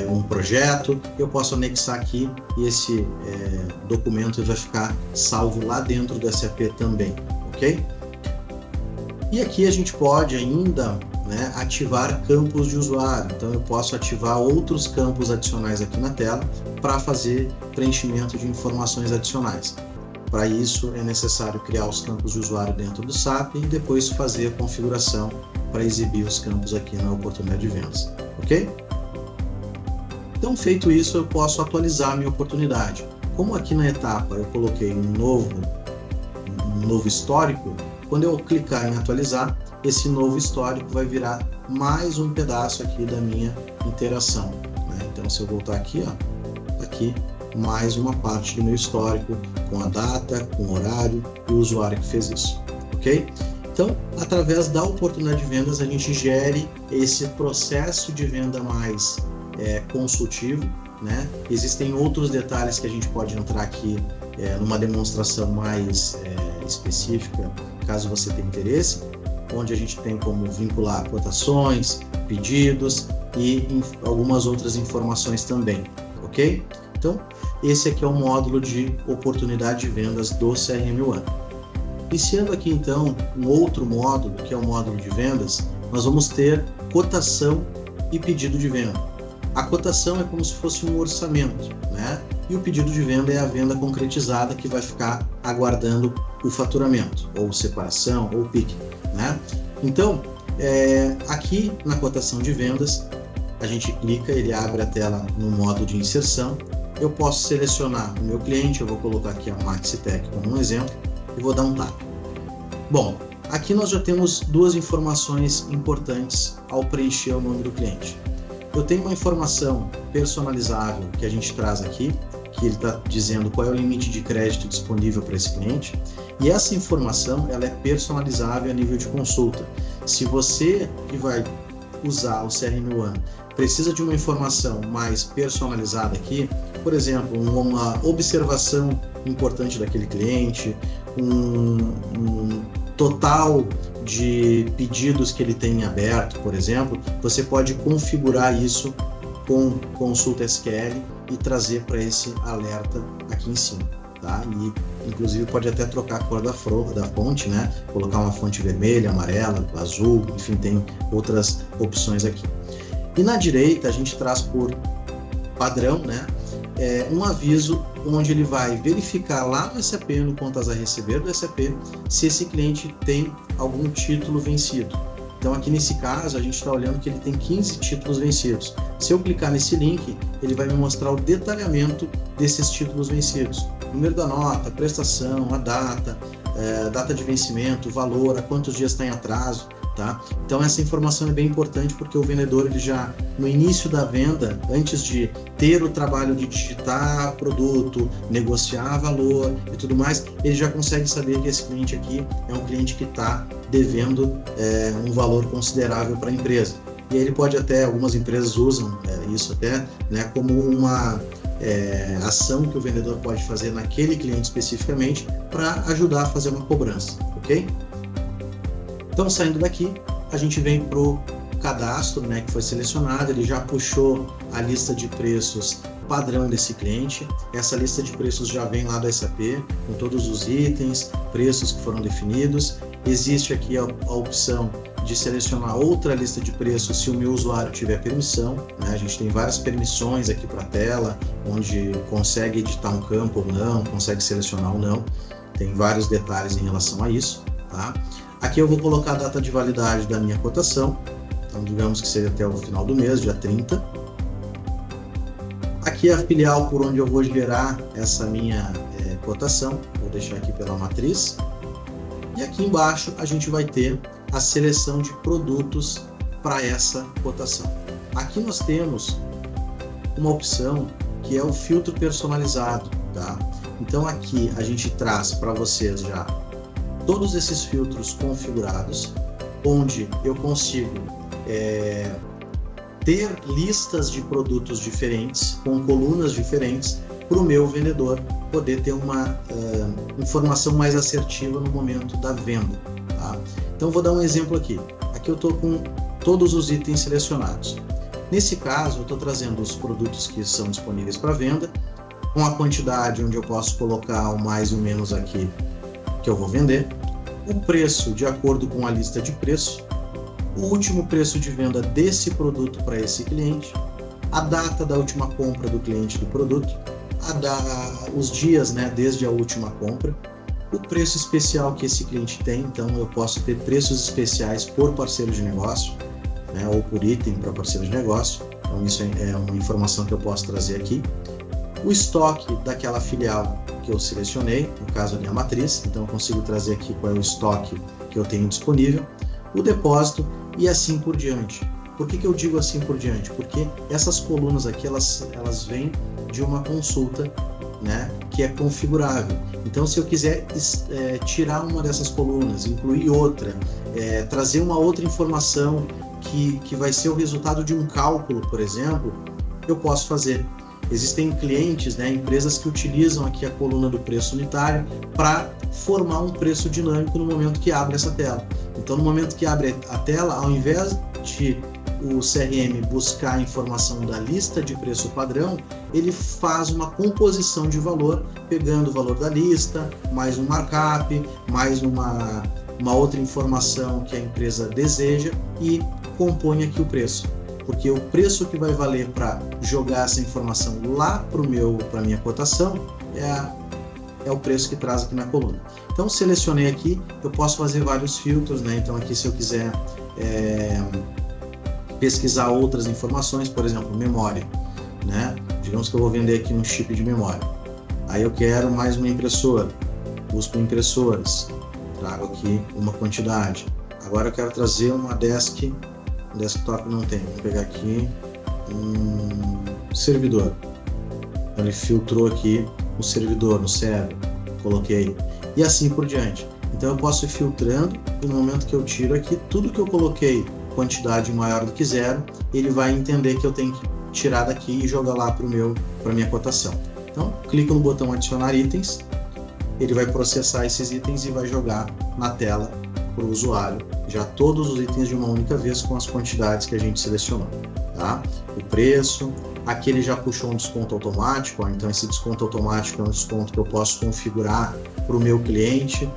um projeto, eu posso anexar aqui e esse documento vai ficar salvo lá dentro do SAP também, ok? E aqui a gente pode ainda, né, ativar campos de usuário. Então eu posso ativar outros campos adicionais aqui na tela para fazer preenchimento de informações adicionais. Para isso é necessário criar os campos de usuário dentro do SAP e depois fazer a configuração para exibir os campos aqui na oportunidade de vendas, ok? Então, feito isso, eu posso atualizar a minha oportunidade. Como aqui na etapa eu coloquei um novo histórico, quando eu clicar em atualizar, esse novo histórico vai virar mais um pedaço aqui da minha interação, né? Então, se eu voltar aqui, ó, aqui mais uma parte do meu histórico, com a data, com o horário e o usuário que fez isso, ok? Então, através da oportunidade de vendas, a gente gere esse processo de venda mais consultivo, né? Existem outros detalhes que a gente pode entrar aqui numa demonstração mais específica, caso você tenha interesse, onde a gente tem como vincular cotações, pedidos e algumas outras informações também, ok? Então, esse aqui é o módulo de oportunidade de vendas do CRM One. Iniciando aqui, então, um outro módulo, que é o módulo de vendas, nós vamos ter cotação e pedido de venda. A cotação é como se fosse um orçamento, né? E o pedido de venda é a venda concretizada que vai ficar aguardando o faturamento, ou separação, ou pique, né? Então, aqui na cotação de vendas, a gente clica, ele abre a tela no modo de inserção. Eu posso selecionar o meu cliente, eu vou colocar aqui a Maxitec como um exemplo, e vou dar um tap. Bom, aqui nós já temos duas informações importantes ao preencher o nome do cliente. Eu tenho uma informação personalizável que a gente traz aqui, que ele está dizendo qual é o limite de crédito disponível para esse cliente, e essa informação ela é personalizável a nível de consulta. Se você que vai usar o CRM One precisa de uma informação mais personalizada aqui, por exemplo, uma observação importante daquele cliente, um total de pedidos que ele tem aberto, por exemplo, você pode configurar isso com consulta SQL e trazer para esse alerta aqui em cima, tá? E inclusive pode até trocar a cor da fonte, né? Colocar uma fonte vermelha, amarela, azul, enfim, tem outras opções aqui. E na direita a gente traz por padrão, né? Um aviso onde ele vai verificar lá no SAP, no contas a receber do SAP, se esse cliente tem algum título vencido. Então aqui nesse caso a gente está olhando que ele tem 15 títulos vencidos. Se eu clicar nesse link, ele vai me mostrar o detalhamento desses títulos vencidos. Número da nota, prestação, a data, data de vencimento, valor, a quantos dias está em atraso. Tá? Então essa informação é bem importante porque o vendedor ele já no início da venda, antes de ter o trabalho de digitar produto, negociar valor e tudo mais, ele já consegue saber que esse cliente aqui é um cliente que está devendo um valor considerável para a empresa. E ele pode até, algumas empresas usam isso até, né, como uma ação que o vendedor pode fazer naquele cliente especificamente para ajudar a fazer uma cobrança, ok? Então, saindo daqui, a gente vem para o cadastro, né, que foi selecionado, ele já puxou a lista de preços padrão desse cliente. Essa lista de preços já vem lá do SAP, com todos os itens, preços que foram definidos. Existe aqui a opção de selecionar outra lista de preços se o meu usuário tiver permissão, né? A gente tem várias permissões aqui para a tela, onde consegue editar um campo ou não, consegue selecionar ou não. Tem vários detalhes em relação a isso, tá? Aqui eu vou colocar a data de validade da minha cotação, então digamos que seja até o final do mês, dia 30. Aqui é a filial por onde eu vou gerar essa minha cotação, vou deixar aqui pela matriz. E aqui embaixo a gente vai ter a seleção de produtos para essa cotação. Aqui nós temos uma opção que é o filtro personalizado, tá? Então aqui a gente traz para vocês já todos esses filtros configurados, onde eu consigo ter listas de produtos diferentes, com colunas diferentes, para o meu vendedor poder ter uma informação mais assertiva no momento da venda. Tá? Então vou dar um exemplo aqui. Aqui eu estou com todos os itens selecionados. Nesse caso, eu estou trazendo os produtos que são disponíveis para venda, com a quantidade onde eu posso colocar o mais ou menos aqui que eu vou vender, o preço de acordo com a lista de preço, o último preço de venda desse produto para esse cliente, a data da última compra do cliente do produto, os dias, né, desde a última compra, o preço especial que esse cliente tem. Então eu posso ter preços especiais por parceiro de negócio, né, ou por item para parceiro de negócio. Então isso é uma informação que eu posso trazer aqui. O estoque daquela filial que eu selecionei, no caso a minha matriz, então eu consigo trazer aqui qual é o estoque que eu tenho disponível, o depósito e assim por diante. Por que eu digo assim por diante? Porque essas colunas aqui, elas vêm de uma consulta, né, que é configurável. Então, se eu quiser tirar uma dessas colunas, incluir outra, trazer uma outra informação que vai ser o resultado de um cálculo, por exemplo, eu posso fazer. Existem clientes, né, empresas que utilizam aqui a coluna do preço unitário para formar um preço dinâmico no momento que abre essa tela. Então, no momento que abre a tela, ao invés de o CRM buscar a informação da lista de preço padrão, ele faz uma composição de valor, pegando o valor da lista, mais um markup, mais uma outra informação que a empresa deseja e compõe aqui o preço. Porque o preço que vai valer para jogar essa informação lá para a minha cotação é o preço que traz aqui na coluna. Então, selecionei aqui, eu posso fazer vários filtros, né? Então, aqui se eu quiser pesquisar outras informações, por exemplo, memória, né? Digamos que eu vou vender aqui um chip de memória. Aí eu quero mais uma impressora, busco impressoras, trago aqui uma quantidade. Agora eu quero trazer uma desktop não tem, vou pegar aqui um servidor. Então ele filtrou aqui o servidor, no server, coloquei, e assim por diante. Então eu posso ir filtrando, e no momento que eu tiro aqui, tudo que eu coloquei quantidade maior do que zero, ele vai entender que eu tenho que tirar daqui e jogar lá para minha cotação. Então, clico no botão adicionar itens, ele vai processar esses itens e vai jogar na tela para o usuário já todos os itens de uma única vez com as quantidades que a gente selecionou, tá? O preço, aqui ele já puxou um desconto automático, ó, então esse desconto automático é um desconto que eu posso configurar para o meu cliente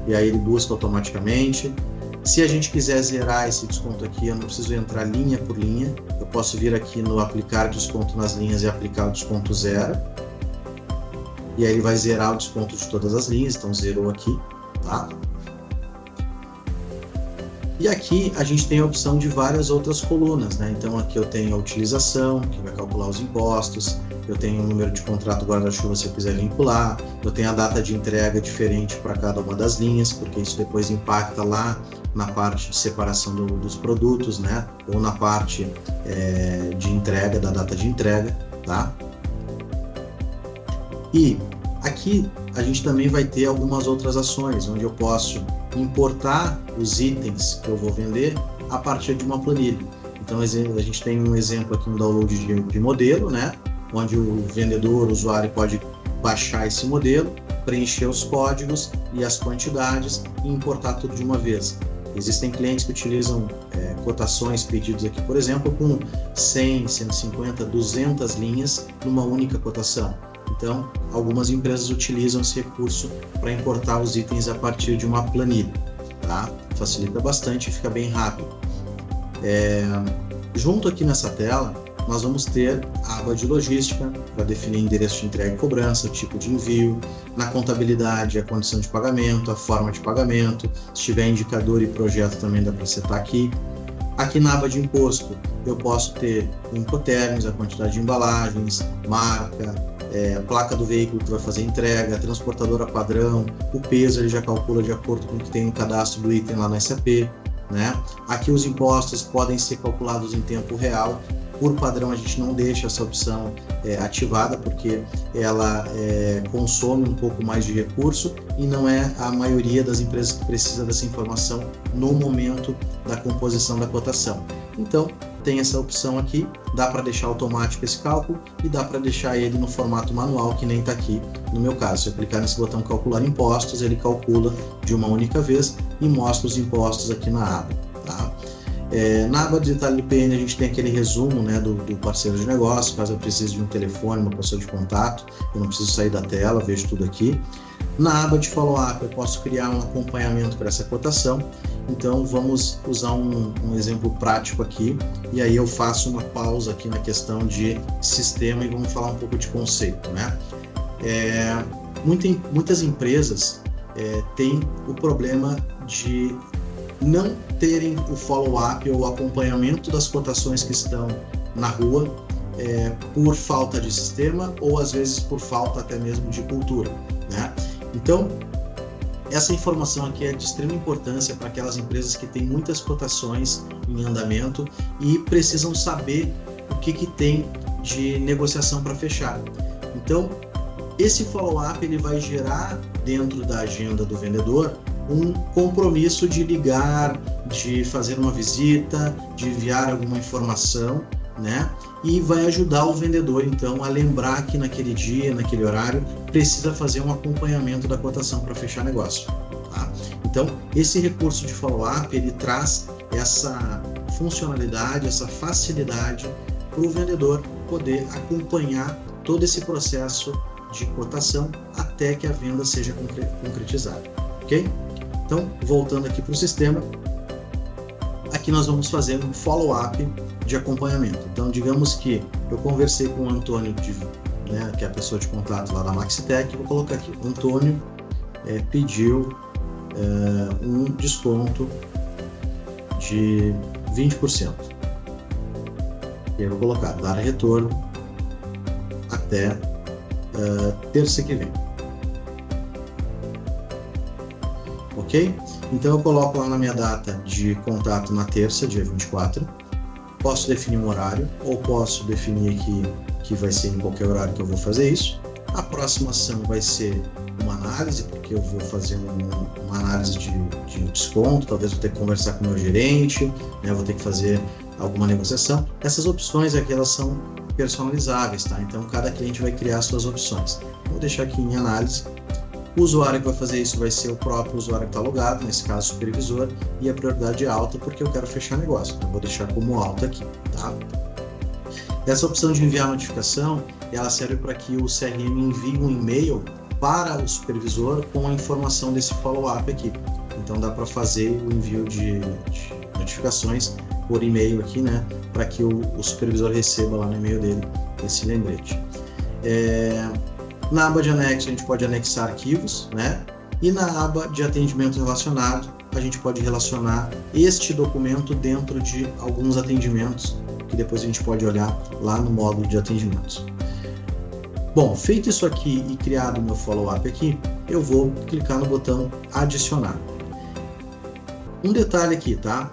e aí ele busca automaticamente. Se a gente quiser zerar esse desconto aqui, eu não preciso entrar linha por linha, eu posso vir aqui no aplicar desconto nas linhas e aplicar o desconto zero, e aí ele vai zerar o desconto de todas as linhas, então zerou aqui, tá? E aqui a gente tem a opção de várias outras colunas, né? Então aqui eu tenho a utilização, que vai calcular os impostos, eu tenho o número de contrato guarda-chuva se eu quiser vincular, eu tenho a data de entrega diferente para cada uma das linhas, porque isso depois impacta lá na parte de separação dos produtos, né? Ou na parte de entrega, da data de entrega, tá? E aqui a gente também vai ter algumas outras ações, onde eu posso importar os itens que eu vou vender a partir de uma planilha. Então a gente tem um exemplo aqui, um download de modelo, né? Onde o vendedor, o usuário pode baixar esse modelo, preencher os códigos e as quantidades e importar tudo de uma vez. Existem clientes que utilizam cotações, pedidos aqui, por exemplo, com 100, 150, 200 linhas numa única cotação. Então, algumas empresas utilizam esse recurso para importar os itens a partir de uma planilha, tá? Facilita bastante e fica bem rápido. Junto aqui nessa tela, nós vamos ter a aba de logística para definir endereço de entrega e cobrança, tipo de envio, na contabilidade, a condição de pagamento, a forma de pagamento, se tiver indicador e projeto também dá para setar aqui. Aqui na aba de imposto, eu posso ter incoterms, a quantidade de embalagens, marca, placa do veículo que vai fazer a entrega, transportadora padrão, o peso ele já calcula de acordo com o que tem no cadastro do item lá na SAP, né? Aqui os impostos podem ser calculados em tempo real. Por padrão a gente não deixa essa opção ativada porque ela consome um pouco mais de recurso e não é a maioria das empresas que precisa dessa informação no momento da composição da cotação. Então tem essa opção aqui, dá para deixar automático esse cálculo e dá para deixar ele no formato manual, que nem está aqui no meu caso. Se eu clicar nesse botão calcular impostos, ele calcula de uma única vez e mostra os impostos aqui na aba, tá? Na aba de detalhe PN a gente tem aquele resumo, né, do parceiro de negócio, caso eu precise de um telefone, uma pessoa de contato, eu não preciso sair da tela, vejo tudo aqui. Na aba de follow-up eu posso criar um acompanhamento para essa cotação Então vamos usar um exemplo prático aqui, e aí eu faço uma pausa aqui na questão de sistema e vamos falar um pouco de conceito, né? Muitas empresas têm o problema de não terem o follow-up ou o acompanhamento das cotações que estão na rua por falta de sistema ou às vezes por falta até mesmo de cultura, né? Então, essa informação aqui é de extrema importância para aquelas empresas que têm muitas cotações em andamento e precisam saber o que tem de negociação para fechar. Então, esse follow-up ele vai gerar dentro da agenda do vendedor um compromisso de ligar, de fazer uma visita, de enviar alguma informação, né? E vai ajudar o vendedor, então, a lembrar que naquele dia, naquele horário, precisa fazer um acompanhamento da cotação para fechar negócio. Tá? Então, esse recurso de follow-up, ele traz essa funcionalidade, essa facilidade para o vendedor poder acompanhar todo esse processo de cotação até que a venda seja concretizada. Ok? Então, voltando aqui para o sistema, aqui nós vamos fazer um follow-up de acompanhamento. Então, digamos que eu conversei com o Antônio, que é a pessoa de contato lá da Maxitec, vou colocar aqui, o Antônio pediu um desconto de 20%. E eu vou colocar, dar retorno até terça que vem. Ok? Então eu coloco lá na minha data de contato na terça, dia 24. Posso definir um horário, ou posso definir que vai ser em qualquer horário que eu vou fazer isso. A próxima ação vai ser uma análise, porque eu vou fazer uma análise de desconto, talvez vou ter que conversar com o meu gerente, né, vou ter que fazer alguma negociação. Essas opções aqui, elas são personalizáveis, tá? Então cada cliente vai criar suas opções. Vou deixar aqui em análise. O usuário que vai fazer isso vai ser o próprio usuário que está logado, nesse caso o supervisor, e a prioridade é alta porque eu quero fechar negócio, então vou deixar como alta aqui, tá? Essa opção de enviar notificação, ela serve para que o CRM envie um e-mail para o supervisor com a informação desse follow-up aqui. Então dá para fazer o envio de notificações por e-mail aqui, né? Para que o supervisor receba lá no e-mail dele esse lembrete. Na aba de anexo, a gente pode anexar arquivos, né? E na aba de atendimento relacionado, a gente pode relacionar este documento dentro de alguns atendimentos, que depois a gente pode olhar lá no módulo de atendimentos. Bom, feito isso aqui e criado o meu follow-up aqui, eu vou clicar no botão adicionar. Um detalhe aqui, tá?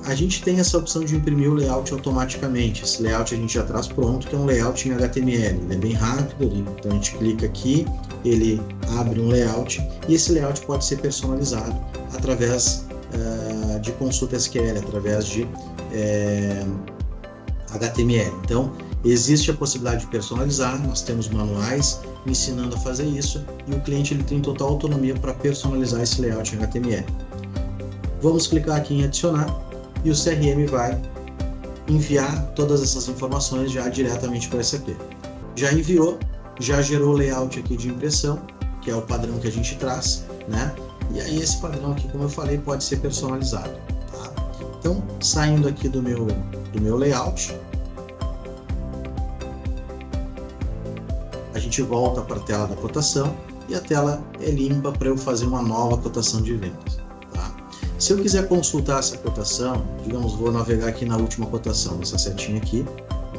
A gente tem essa opção de imprimir o layout automaticamente. Esse layout a gente já traz pronto, que é um layout em HTML. Ele é bem rápido, então a gente clica aqui, ele abre um layout e esse layout pode ser personalizado através de consulta SQL, através de HTML. Então, existe a possibilidade de personalizar, nós temos manuais ensinando a fazer isso e o cliente ele tem total autonomia para personalizar esse layout em HTML. Vamos clicar aqui em adicionar e o CRM vai enviar todas essas informações já diretamente para o SAP. Já enviou, já gerou o layout aqui de impressão, que é o padrão que a gente traz, né? E aí esse padrão aqui, como eu falei, pode ser personalizado. Tá? Então, saindo aqui do meu layout, a gente volta para a tela da cotação e a tela é limpa para eu fazer uma nova cotação de vendas. Se eu quiser consultar essa cotação, digamos, vou navegar aqui na última cotação, essa setinha aqui,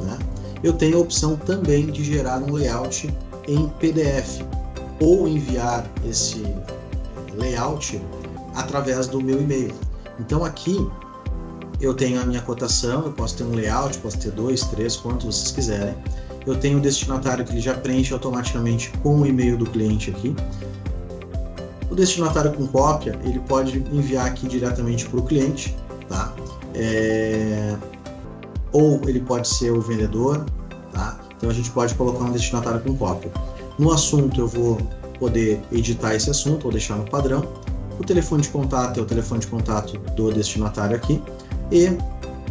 né? Eu tenho a opção também de gerar um layout em PDF ou enviar esse layout através do meu e-mail. Então aqui eu tenho a minha cotação, eu posso ter um layout, posso ter 2, 3, quantos vocês quiserem. Eu tenho o destinatário que ele já preenche automaticamente com o e-mail do cliente aqui. O destinatário com cópia, ele pode enviar aqui diretamente para o cliente, tá? Ou ele pode ser o vendedor, tá? Então a gente pode colocar um destinatário com cópia. No assunto eu vou poder editar esse assunto, ou deixar no padrão. O telefone de contato é o telefone de contato do destinatário aqui. E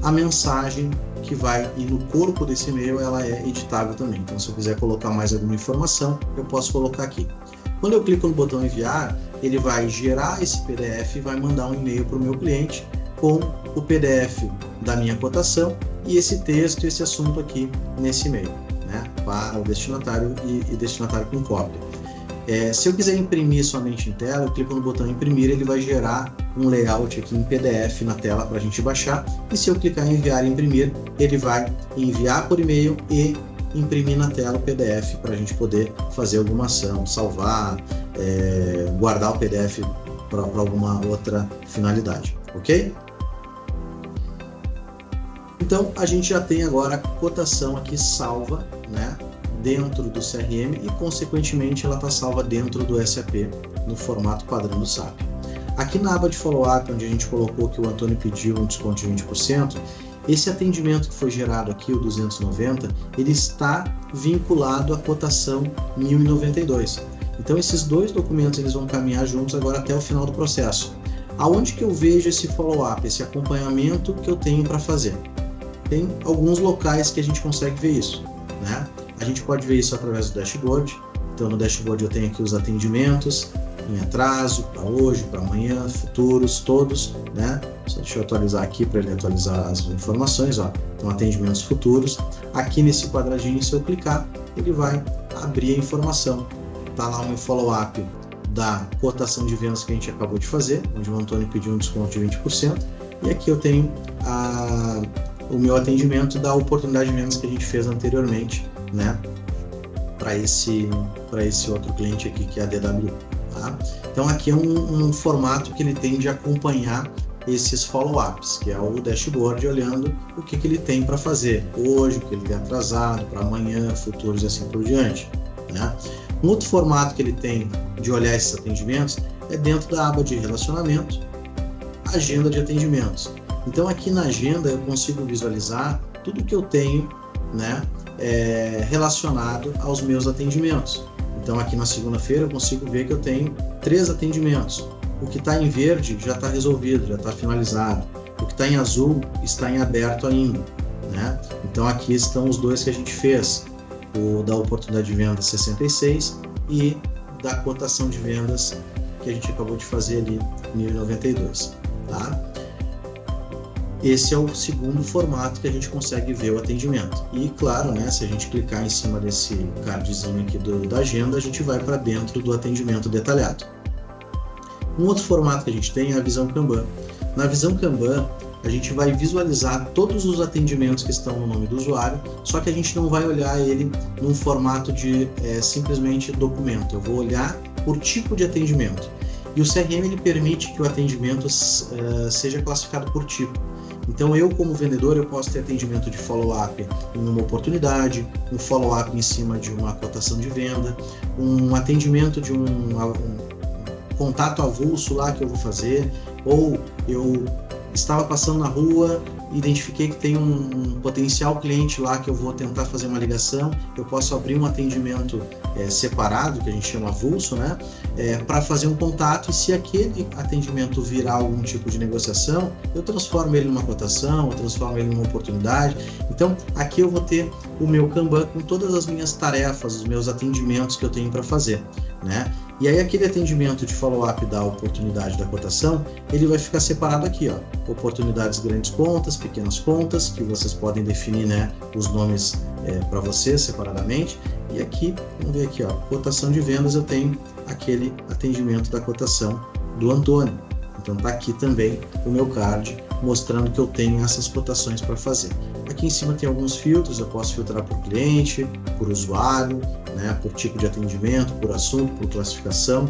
a mensagem que vai ir no corpo desse e-mail, ela é editável também. Então se eu quiser colocar mais alguma informação, eu posso colocar aqui. Quando eu clico no botão enviar, ele vai gerar esse PDF e vai mandar um e-mail para o meu cliente com o PDF da minha cotação e esse texto e esse assunto aqui nesse e-mail, né, para o destinatário e destinatário com cópia. Se eu quiser imprimir somente em tela, eu clico no botão imprimir, ele vai gerar um layout aqui em PDF na tela para a gente baixar, e se eu clicar em enviar e imprimir, ele vai enviar por e-mail e imprimir na tela o PDF para a gente poder fazer alguma ação, salvar, guardar o PDF para alguma outra finalidade, ok? Então a gente já tem agora a cotação aqui salva, né, dentro do CRM e consequentemente ela está salva dentro do SAP no formato padrão do SAP. Aqui na aba de follow-up, onde a gente colocou que o Antônio pediu um desconto de 20%, esse atendimento que foi gerado aqui, o 290, ele está vinculado à cotação 1092. Então esses dois documentos eles vão caminhar juntos agora até o final do processo. Aonde que eu vejo esse follow-up, esse acompanhamento que eu tenho para fazer? Tem alguns locais que a gente consegue ver isso, né? A gente pode ver isso através do dashboard. Então no dashboard eu tenho aqui os atendimentos em atraso, para hoje, para amanhã, futuros, todos, né? Só deixa eu atualizar aqui para ele atualizar as informações, ó. Então atendimentos futuros. Aqui nesse quadradinho, se eu clicar, ele vai abrir a informação. Tá lá o meu follow-up da cotação de vendas que a gente acabou de fazer, onde o Antônio pediu um desconto de 20%. E aqui eu tenho o meu atendimento da oportunidade de vendas que a gente fez anteriormente, né, para esse outro cliente aqui que é a DW, tá? Então aqui é um formato que ele tem de acompanhar esses follow-ups, que é o dashboard olhando o que ele tem para fazer hoje, o que ele tem atrasado, para amanhã, futuros e assim por diante, né? Um outro formato que ele tem de olhar esses atendimentos é dentro da aba de relacionamento, agenda de atendimentos. Então aqui na agenda eu consigo visualizar tudo que eu tenho, né, relacionado aos meus atendimentos. Então aqui na segunda-feira eu consigo ver que eu tenho 3 atendimentos. O que está em verde já está resolvido, já está finalizado. O que está em azul está em aberto ainda, né? Então aqui estão os 2 que a gente fez, o da oportunidade de venda 66 e da cotação de vendas que a gente acabou de fazer ali, 1092, tá? Esse é o segundo formato que a gente consegue ver o atendimento. E claro, né, se a gente clicar em cima desse cardzinho aqui da agenda, a gente vai para dentro do atendimento detalhado. Um outro formato que a gente tem é a visão Kanban. Na visão Kanban, a gente vai visualizar todos os atendimentos que estão no nome do usuário, só que a gente não vai olhar ele num formato de simplesmente documento. Eu vou olhar por tipo de atendimento. E o CRM ele permite que o atendimento seja classificado por tipo. Então eu como vendedor eu posso ter atendimento de follow-up em uma oportunidade, um follow-up em cima de uma cotação de venda, um atendimento de um contato avulso lá que eu vou fazer, ou eu estava passando na rua, identifiquei que tem um potencial cliente lá que eu vou tentar fazer uma ligação, eu posso abrir um atendimento separado, que a gente chama avulso, né, para fazer um contato, e se aquele atendimento virar algum tipo de negociação, eu transformo ele numa cotação, eu transformo ele numa oportunidade. Então aqui eu vou ter o meu Kanban com todas as minhas tarefas, os meus atendimentos que eu tenho para fazer, né? E aí aquele atendimento de follow-up da oportunidade da cotação, ele vai ficar separado aqui, ó, oportunidades grandes contas, pequenas contas, que vocês podem definir, né, os nomes para vocês separadamente. E aqui, vamos ver aqui, ó, cotação de vendas, eu tenho aquele atendimento da cotação do Antônio. Então tá aqui também o meu card mostrando que eu tenho essas cotações para fazer. Aqui em cima tem alguns filtros, eu posso filtrar por cliente, por usuário, né, por tipo de atendimento, por assunto, por classificação,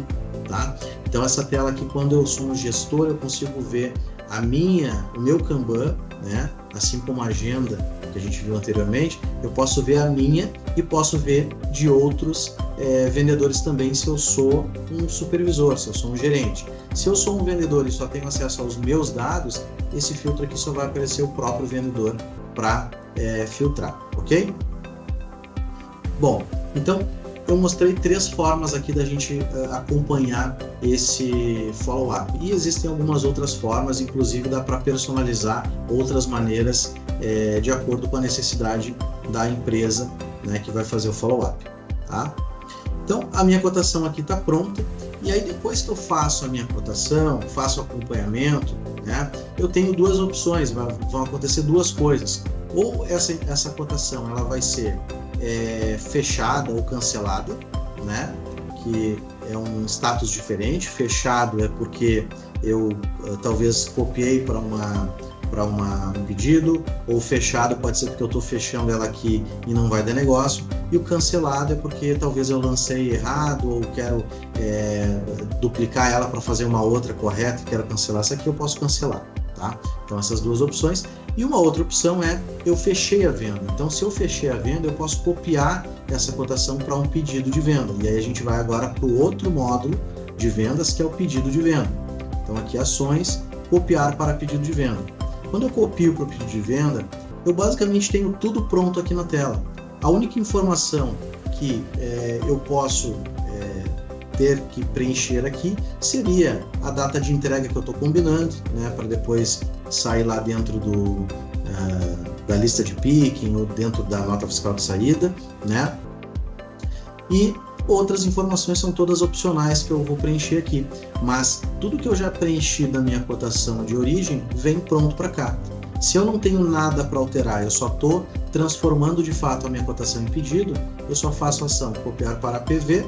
tá? Então essa tela aqui, quando eu sou um gestor, eu consigo ver o meu Kanban, né, assim como a agenda que a gente viu anteriormente, eu posso ver a minha e posso ver de outros vendedores também, se eu sou um supervisor, se eu sou um gerente. Se eu sou um vendedor e só tenho acesso aos meus dados, esse filtro aqui só vai aparecer o próprio vendedor para filtrar, ok? Bom, então eu mostrei 3 formas aqui da gente acompanhar esse follow-up. E existem algumas outras formas, inclusive dá para personalizar outras maneiras de acordo com a necessidade da empresa, né, que vai fazer o follow-up, tá? Então, a minha cotação aqui está pronta, e aí depois que eu faço a minha cotação, faço o acompanhamento, né, eu tenho duas opções, vão acontecer duas coisas. Ou essa cotação ela vai ser fechada ou cancelada, né, que é um status diferente. Fechado é porque eu talvez copiei para um pedido, ou fechado pode ser porque eu estou fechando ela aqui e não vai dar negócio, e o cancelado é porque talvez eu lancei errado ou quero duplicar ela para fazer uma outra correta e quero cancelar essa aqui, eu posso cancelar, tá? Então essas duas opções. E uma outra opção é eu fechei a venda. Então se eu fechei a venda, eu posso copiar essa cotação para um pedido de venda, e aí a gente vai agora para o outro módulo de vendas, que é o pedido de venda. Então aqui ações, copiar para pedido de venda. Quando eu copio para o pedido de venda, eu basicamente tenho tudo pronto aqui na tela. A única informação que eu posso ter que preencher aqui seria a data de entrega que eu estou combinando, né, para depois sair lá dentro da lista de picking ou dentro da nota fiscal de saída, né? E outras informações são todas opcionais que eu vou preencher aqui, mas tudo que eu já preenchi da minha cotação de origem vem pronto para cá. Se eu não tenho nada para alterar, eu só estou transformando de fato a minha cotação em pedido, eu só faço a ação copiar para PV,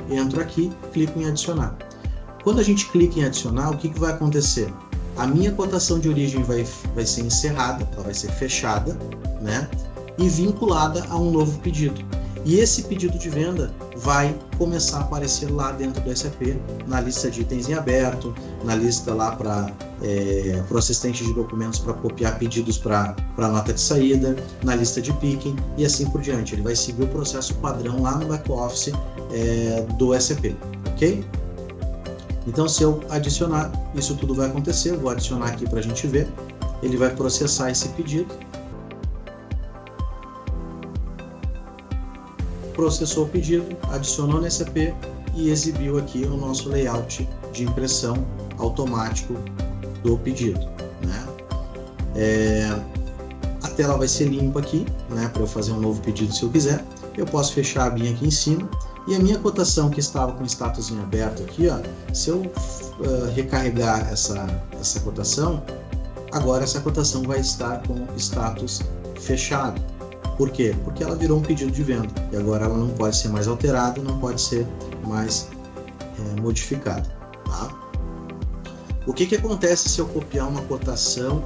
entro aqui, clico em adicionar. Quando a gente clica em adicionar, o que vai acontecer? A minha cotação de origem vai ser encerrada, ela vai ser fechada, né? E vinculada a um novo pedido. E esse pedido de venda vai começar a aparecer lá dentro do SAP, na lista de itens em aberto, na lista lá para o assistente de documentos para copiar pedidos para nota de saída, na lista de picking e assim por diante. Ele vai seguir o processo padrão lá no back-office do SAP, ok? Então, se eu adicionar, isso tudo vai acontecer. Eu vou adicionar aqui para a gente ver. Ele vai processar esse pedido. Processou o pedido, adicionou no SAP e exibiu aqui o nosso layout de impressão automático do pedido, né? A tela vai ser limpa aqui, né, para eu fazer um novo pedido se eu quiser. Eu posso fechar a abinha aqui em cima e a minha cotação que estava com status em aberto aqui, ó, se eu recarregar essa cotação, agora essa cotação vai estar com status fechado. Por quê? Porque ela virou um pedido de venda e agora ela não pode ser mais alterada, não pode ser mais modificada, tá? O que acontece se eu copiar uma cotação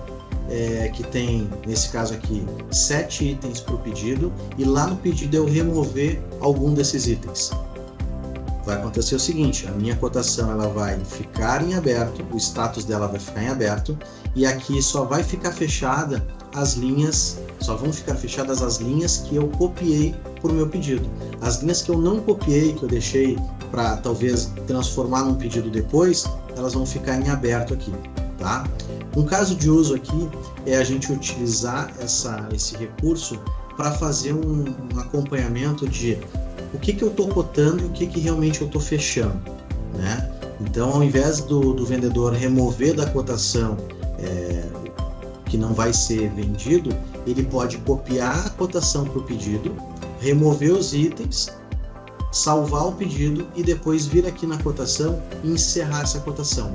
que tem, nesse caso aqui, 7 itens para o pedido e lá no pedido eu remover algum desses itens? Vai acontecer o seguinte, a minha cotação ela vai ficar em aberto, o status dela vai ficar em aberto e aqui só vai ficar fechada as linhas, só vão ficar fechadas as linhas que eu copiei para o meu pedido. As linhas que eu não copiei, que eu deixei para talvez transformar num pedido depois, elas vão ficar em aberto aqui, tá? Um caso de uso aqui é a gente utilizar esse recurso para fazer um acompanhamento de o que eu estou cotando e o que realmente eu estou fechando, né? Então, ao invés do vendedor remover da cotação que não vai ser vendido, ele pode copiar a cotação para o pedido, remover os itens, salvar o pedido e depois vir aqui na cotação e encerrar essa cotação.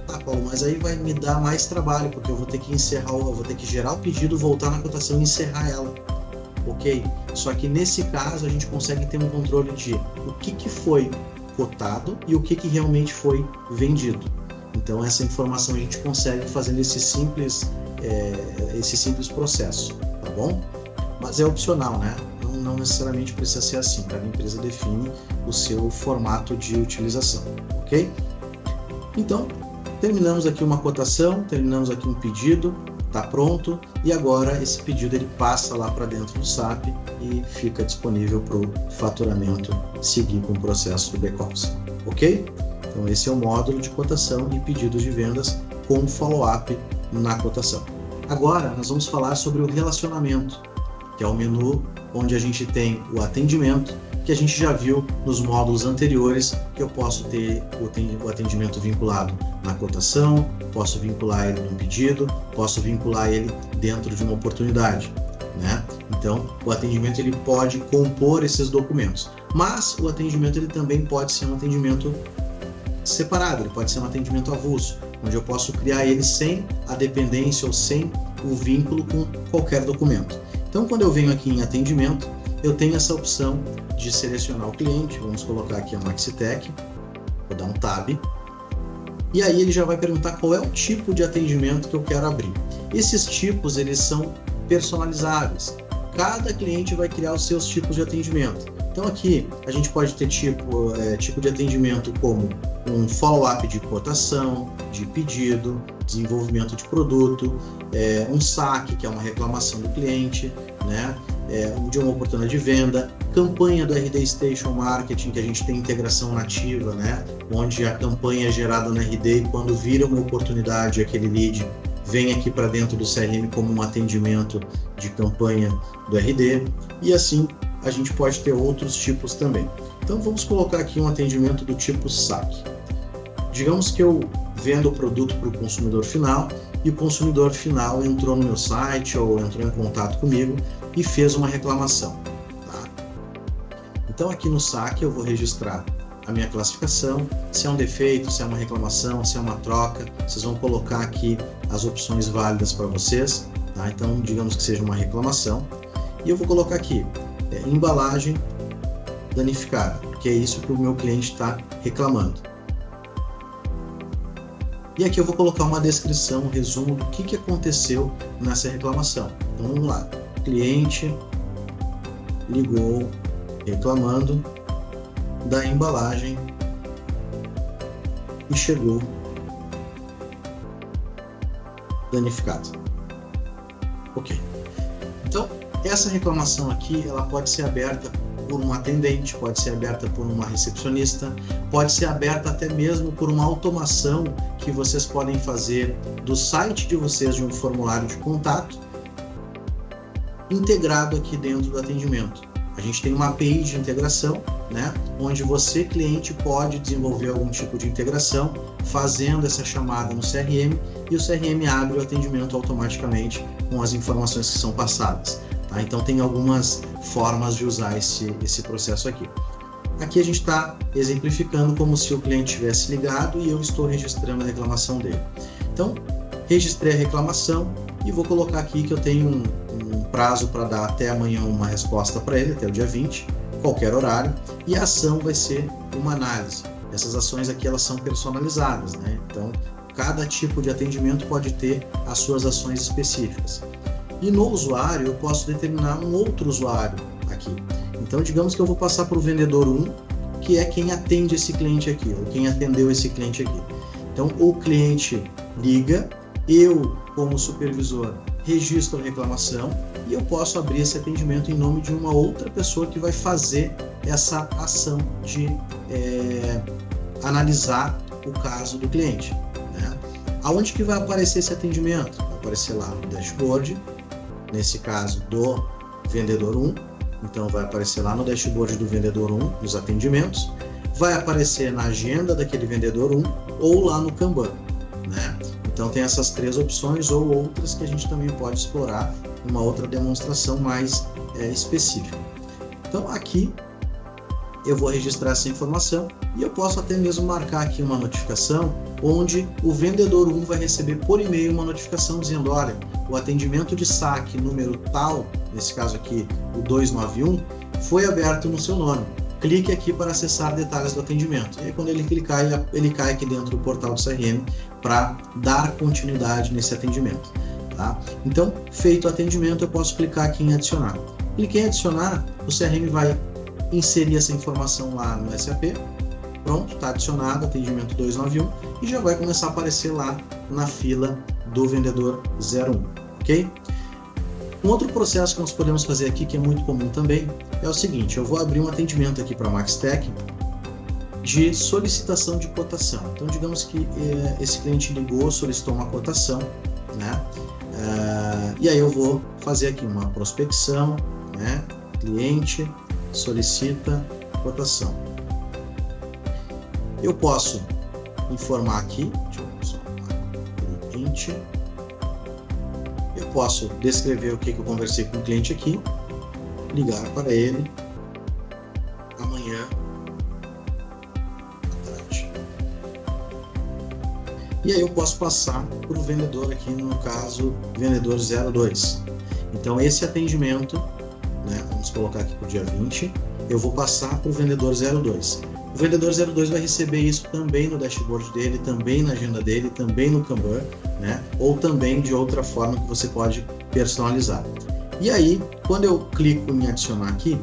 Ah, Paulo, mas aí vai me dar mais trabalho, porque eu vou ter que gerar o pedido, voltar na cotação e encerrar ela. Ok? Só que nesse caso a gente consegue ter um controle de o que foi cotado e o que realmente foi vendido. Então essa informação a gente consegue fazendo esse simples processo, tá bom? Mas é opcional, né? Não necessariamente precisa ser assim, cada empresa define o seu formato de utilização, ok? Então, terminamos aqui uma cotação, terminamos aqui um pedido, está pronto, e agora esse pedido ele passa lá para dentro do SAP e fica disponível para o faturamento seguir com o processo do back-office, ok? Então esse é o módulo de cotação e pedidos de vendas com follow-up na cotação. Agora nós vamos falar sobre o relacionamento, que é o menu onde a gente tem o atendimento, que a gente já viu nos módulos anteriores, que eu posso ter o atendimento vinculado na cotação, posso vincular ele num pedido, posso vincular ele dentro de uma oportunidade, né? Então, o atendimento ele pode compor esses documentos, mas o atendimento ele também pode ser um atendimento separado, ele pode ser um atendimento avulso, onde eu posso criar ele sem a dependência ou sem o vínculo com qualquer documento. Então, quando eu venho aqui em atendimento, eu tenho essa opção de selecionar o cliente. Vamos colocar aqui a Maxitec, vou dar um Tab, e aí ele já vai perguntar qual é o tipo de atendimento que eu quero abrir. Esses tipos eles são personalizáveis, cada cliente vai criar os seus tipos de atendimento. Então aqui a gente pode ter tipo de atendimento como um follow-up de cotação, de pedido, desenvolvimento de produto, um saque, que é uma reclamação do cliente, né? De uma oportunidade de venda, campanha do RD Station Marketing, que a gente tem integração nativa, né? Onde a campanha é gerada no RD e quando vira uma oportunidade, aquele lead vem aqui para dentro do CRM como um atendimento de campanha do RD, e assim a gente pode ter outros tipos também. Então vamos colocar aqui um atendimento do tipo saque. Digamos que eu vendo o produto para o consumidor final e o consumidor final entrou no meu site ou entrou em contato comigo e fez uma reclamação. Tá? Então aqui no saque eu vou registrar a minha classificação, se é um defeito, se é uma reclamação, se é uma troca, vocês vão colocar aqui as opções válidas para vocês. Tá? Então digamos que seja uma reclamação e eu vou colocar aqui embalagem danificada, que é isso que o meu cliente está reclamando. E aqui eu vou colocar uma descrição, um resumo do que aconteceu nessa reclamação. Então vamos lá, o cliente ligou reclamando da embalagem e chegou danificado. Ok. Então essa reclamação aqui, ela pode ser aberta por um atendente, pode ser aberta por uma recepcionista, pode ser aberta até mesmo por uma automação que vocês podem fazer do site de vocês, de um formulário de contato, integrado aqui dentro do atendimento. A gente tem uma API de integração, né, onde você, cliente, pode desenvolver algum tipo de integração, fazendo essa chamada no CRM, e o CRM abre o atendimento automaticamente com as informações que são passadas. Tá? Então tem algumas formas de usar esse processo aqui. Aqui a gente está exemplificando como se o cliente tivesse ligado e eu estou registrando a reclamação dele. Então, registrei a reclamação e vou colocar aqui que eu tenho um prazo para dar até amanhã uma resposta para ele, até o dia 20, qualquer horário, e a ação vai ser uma análise. Essas ações aqui elas são personalizadas, né? Então, cada tipo de atendimento pode ter as suas ações específicas. E no usuário eu posso determinar um outro usuário aqui. Então digamos que eu vou passar para o vendedor 1, que é quem atende esse cliente aqui, ou quem atendeu esse cliente aqui. Então o cliente liga, eu como supervisor registro a reclamação e eu posso abrir esse atendimento em nome de uma outra pessoa que vai fazer essa ação de analisar o caso do cliente. Né? Aonde que vai aparecer esse atendimento? Vai aparecer lá no dashboard, nesse caso do vendedor 1, então vai aparecer lá no dashboard do vendedor 1, nos atendimentos, vai aparecer na agenda daquele vendedor 1 ou lá no Kanban, né? Então tem essas três opções ou outras que a gente também pode explorar uma outra demonstração mais específica. Então aqui eu vou registrar essa informação e eu posso até mesmo marcar aqui uma notificação onde o vendedor 1 vai receber por e-mail uma notificação dizendo, olha, o atendimento de saque número tal, nesse caso aqui o 291, foi aberto no seu nome. Clique aqui para acessar detalhes do atendimento. E aí, quando ele clicar, ele cai aqui dentro do portal do CRM para dar continuidade nesse atendimento. Tá? Então, feito o atendimento, eu posso clicar aqui em adicionar. Cliquei em adicionar, o CRM vai inserir essa informação lá no SAP. Pronto, está adicionado, atendimento 291, e já vai começar a aparecer lá na fila do vendedor 01, ok? Um outro processo que nós podemos fazer aqui, que é muito comum também, é o seguinte, eu vou abrir um atendimento aqui para a Maxitec de solicitação de cotação. Então, digamos que esse cliente ligou, solicitou uma cotação, né? E aí eu vou fazer aqui uma prospecção, né? Cliente solicita cotação. Eu posso informar aqui, cliente, eu posso descrever o que eu conversei com o cliente aqui, ligar para ele amanhã à tarde. E aí eu posso passar para o vendedor aqui, no caso, vendedor 02. Então esse atendimento, né, vamos colocar aqui para o dia 20, eu vou passar para o vendedor 02. O vendedor 02 vai receber isso também no dashboard dele, também na agenda dele, também no Kanban, né? Ou também de outra forma que você pode personalizar. E aí, quando eu clico em adicionar aqui,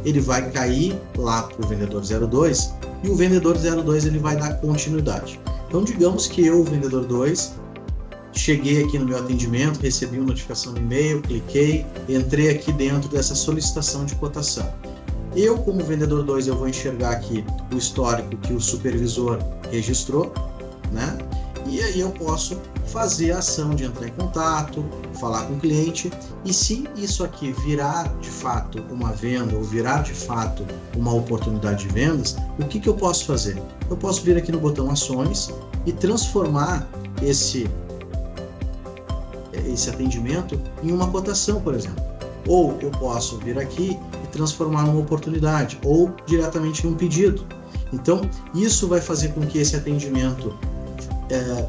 ele vai cair lá para o vendedor 02 e o vendedor 02 ele vai dar continuidade. Então, digamos que eu, o vendedor 2, cheguei aqui no meu atendimento, recebi uma notificação no e-mail, cliquei, entrei aqui dentro dessa solicitação de cotação. Eu, como vendedor 2, eu vou enxergar aqui o histórico que o supervisor registrou, né? E aí eu posso fazer a ação de entrar em contato, falar com o cliente, e se isso aqui virar de fato uma venda ou virar de fato uma oportunidade de vendas, o que eu posso fazer? Eu posso vir aqui no botão ações e transformar esse atendimento em uma cotação, por exemplo. Ou eu posso vir aqui e transformar numa oportunidade, ou diretamente em um pedido. Então, isso vai fazer com que esse atendimento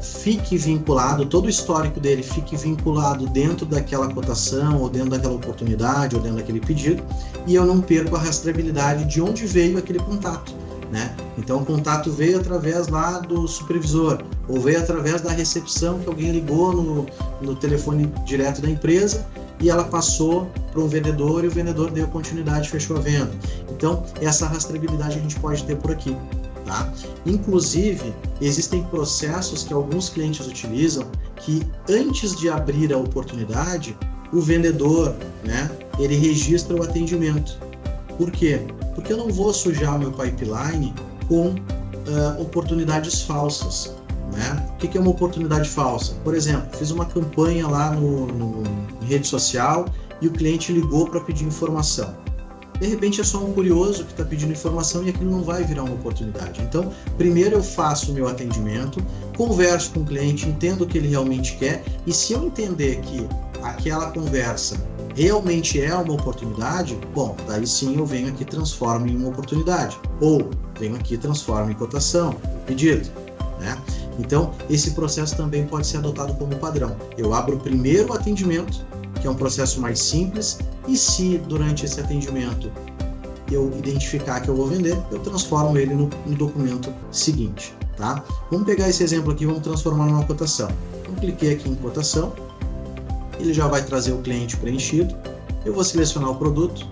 fique vinculado, todo o histórico dele fique vinculado dentro daquela cotação, ou dentro daquela oportunidade, ou dentro daquele pedido, e eu não perco a rastreabilidade de onde veio aquele contato, né? Então, o contato veio através lá do supervisor, ou veio através da recepção que alguém ligou no telefone direto da empresa, e ela passou para um vendedor e o vendedor deu continuidade e fechou a venda. Então, essa rastreabilidade a gente pode ter por aqui. Tá? Inclusive, existem processos que alguns clientes utilizam que antes de abrir a oportunidade, o vendedor, né, ele registra o atendimento. Por quê? Porque eu não vou sujar o meu pipeline com oportunidades falsas. Né? O que é uma oportunidade falsa? Por exemplo, fiz uma campanha lá em rede social e o cliente ligou para pedir informação. De repente é só um curioso que está pedindo informação e aquilo não vai virar uma oportunidade. Então, primeiro eu faço o meu atendimento, converso com o cliente, entendo o que ele realmente quer, e se eu entender que aquela conversa realmente é uma oportunidade, bom, daí sim eu venho aqui e transformo em uma oportunidade. Ou venho aqui e transformo em cotação, pedido, né? Então, esse processo também pode ser adotado como padrão. Eu abro o primeiro atendimento, que é um processo mais simples, e se durante esse atendimento eu identificar que eu vou vender, eu transformo ele no documento seguinte, tá? Vamos pegar esse exemplo aqui e vamos transformar numa cotação. Então, cliquei aqui em cotação, ele já vai trazer o cliente preenchido, eu vou selecionar o produto,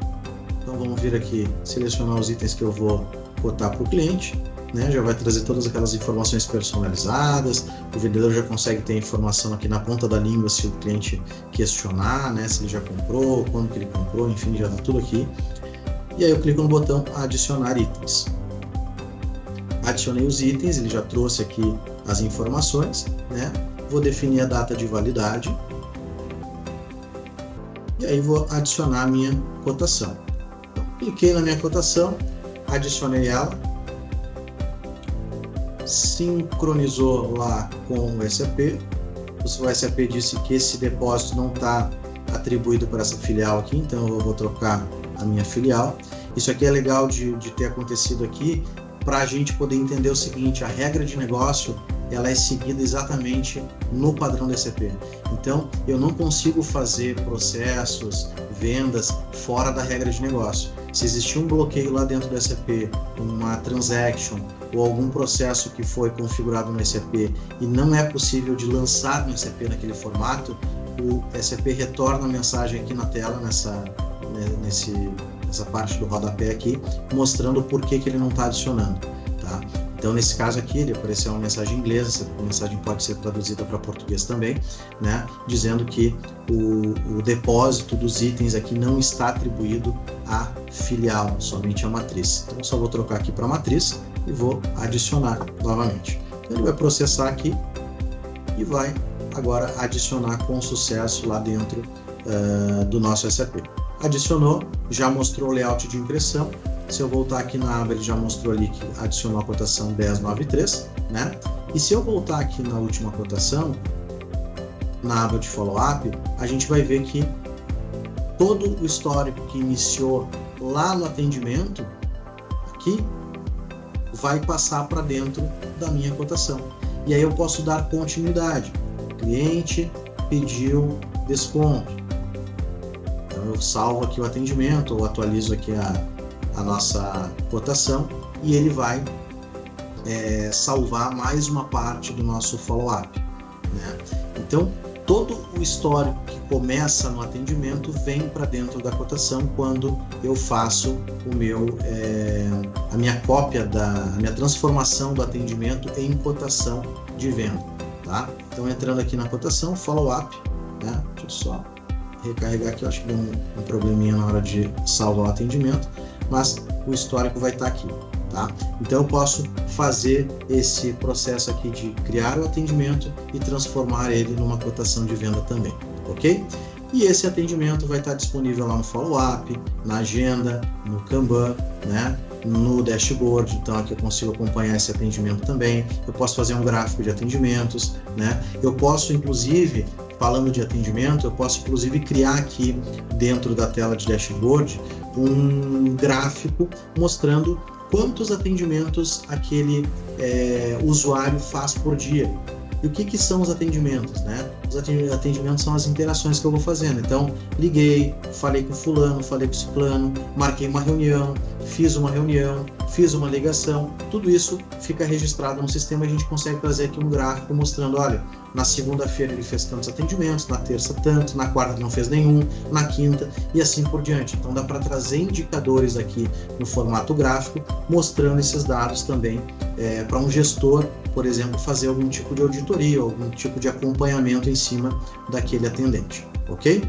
então vamos vir aqui, selecionar os itens que eu vou cotar para o cliente, né? Já vai trazer todas aquelas informações personalizadas, o vendedor já consegue ter informação aqui na ponta da língua se o cliente questionar, né? Se ele já comprou, quando que ele comprou, enfim, já está tudo aqui. E aí eu clico no botão adicionar itens. Adicionei os itens, ele já trouxe aqui as informações, né? Vou definir a data de validade e aí vou adicionar a minha cotação. Então, cliquei na minha cotação, adicionei ela, sincronizou lá com o SAP. O SAP disse que esse depósito não está atribuído para essa filial aqui, então eu vou trocar a minha filial. Isso aqui é legal de ter acontecido aqui para a gente poder entender o seguinte: a regra de negócio ela é seguida exatamente no padrão do SAP. Então eu não consigo fazer processos, vendas fora da regra de negócio. Se existir um bloqueio lá dentro do SAP, uma transaction ou algum processo que foi configurado no SAP e não é possível de lançar no SAP naquele formato, o SAP retorna a mensagem aqui na tela, nessa parte do rodapé aqui, mostrando por que ele não está adicionando. Tá? Então, nesse caso aqui, ele apareceu uma mensagem em inglês, essa mensagem pode ser traduzida para português também, né? Dizendo que o depósito dos itens aqui não está atribuído à filial, somente à matriz. Então, eu só vou trocar aqui para a matriz e vou adicionar novamente. Então, ele vai processar aqui e vai agora adicionar com sucesso lá dentro do nosso SAP. Adicionou, já mostrou o layout de impressão. Se eu voltar aqui na aba, ele já mostrou ali que adicionou a cotação 1093, né? E se eu voltar aqui na última cotação, na aba de follow-up, a gente vai ver que todo o histórico que iniciou lá no atendimento, aqui, vai passar para dentro da minha cotação. E aí eu posso dar continuidade. O cliente pediu desconto. Então eu salvo aqui o atendimento, ou atualizo aqui a nossa cotação, e ele vai salvar mais uma parte do nosso follow-up, né? Então, todo o histórico que começa no atendimento vem para dentro da cotação quando eu faço a minha cópia, a minha transformação do atendimento em cotação de venda, tá? Então, entrando aqui na cotação, follow-up, né? Deixa eu só recarregar aqui, eu acho que deu um probleminha na hora de salvar o atendimento, mas o histórico vai estar aqui, tá? Então eu posso fazer esse processo aqui de criar o atendimento e transformar ele numa cotação de venda também, ok? E esse atendimento vai estar disponível lá no follow-up, na agenda, no Kanban, né? No dashboard, então aqui eu consigo acompanhar esse atendimento também. Eu posso fazer um gráfico de atendimentos, né? Eu posso, inclusive, falando de atendimento, eu posso inclusive criar aqui dentro da tela de dashboard um gráfico mostrando quantos atendimentos aquele usuário faz por dia. E o que são os atendimentos, né? Os atendimentos são as interações que eu vou fazendo. Então, liguei, falei com fulano, falei com ciclano, marquei uma reunião, fiz uma ligação. Tudo isso fica registrado no sistema e a gente consegue trazer aqui um gráfico mostrando, olha, na segunda-feira ele fez tantos atendimentos, na terça tanto, na quarta não fez nenhum, na quinta e assim por diante. Então dá para trazer indicadores aqui no formato gráfico, mostrando esses dados também para um gestor, por exemplo, fazer algum tipo de auditoria, algum tipo de acompanhamento em cima daquele atendente, ok?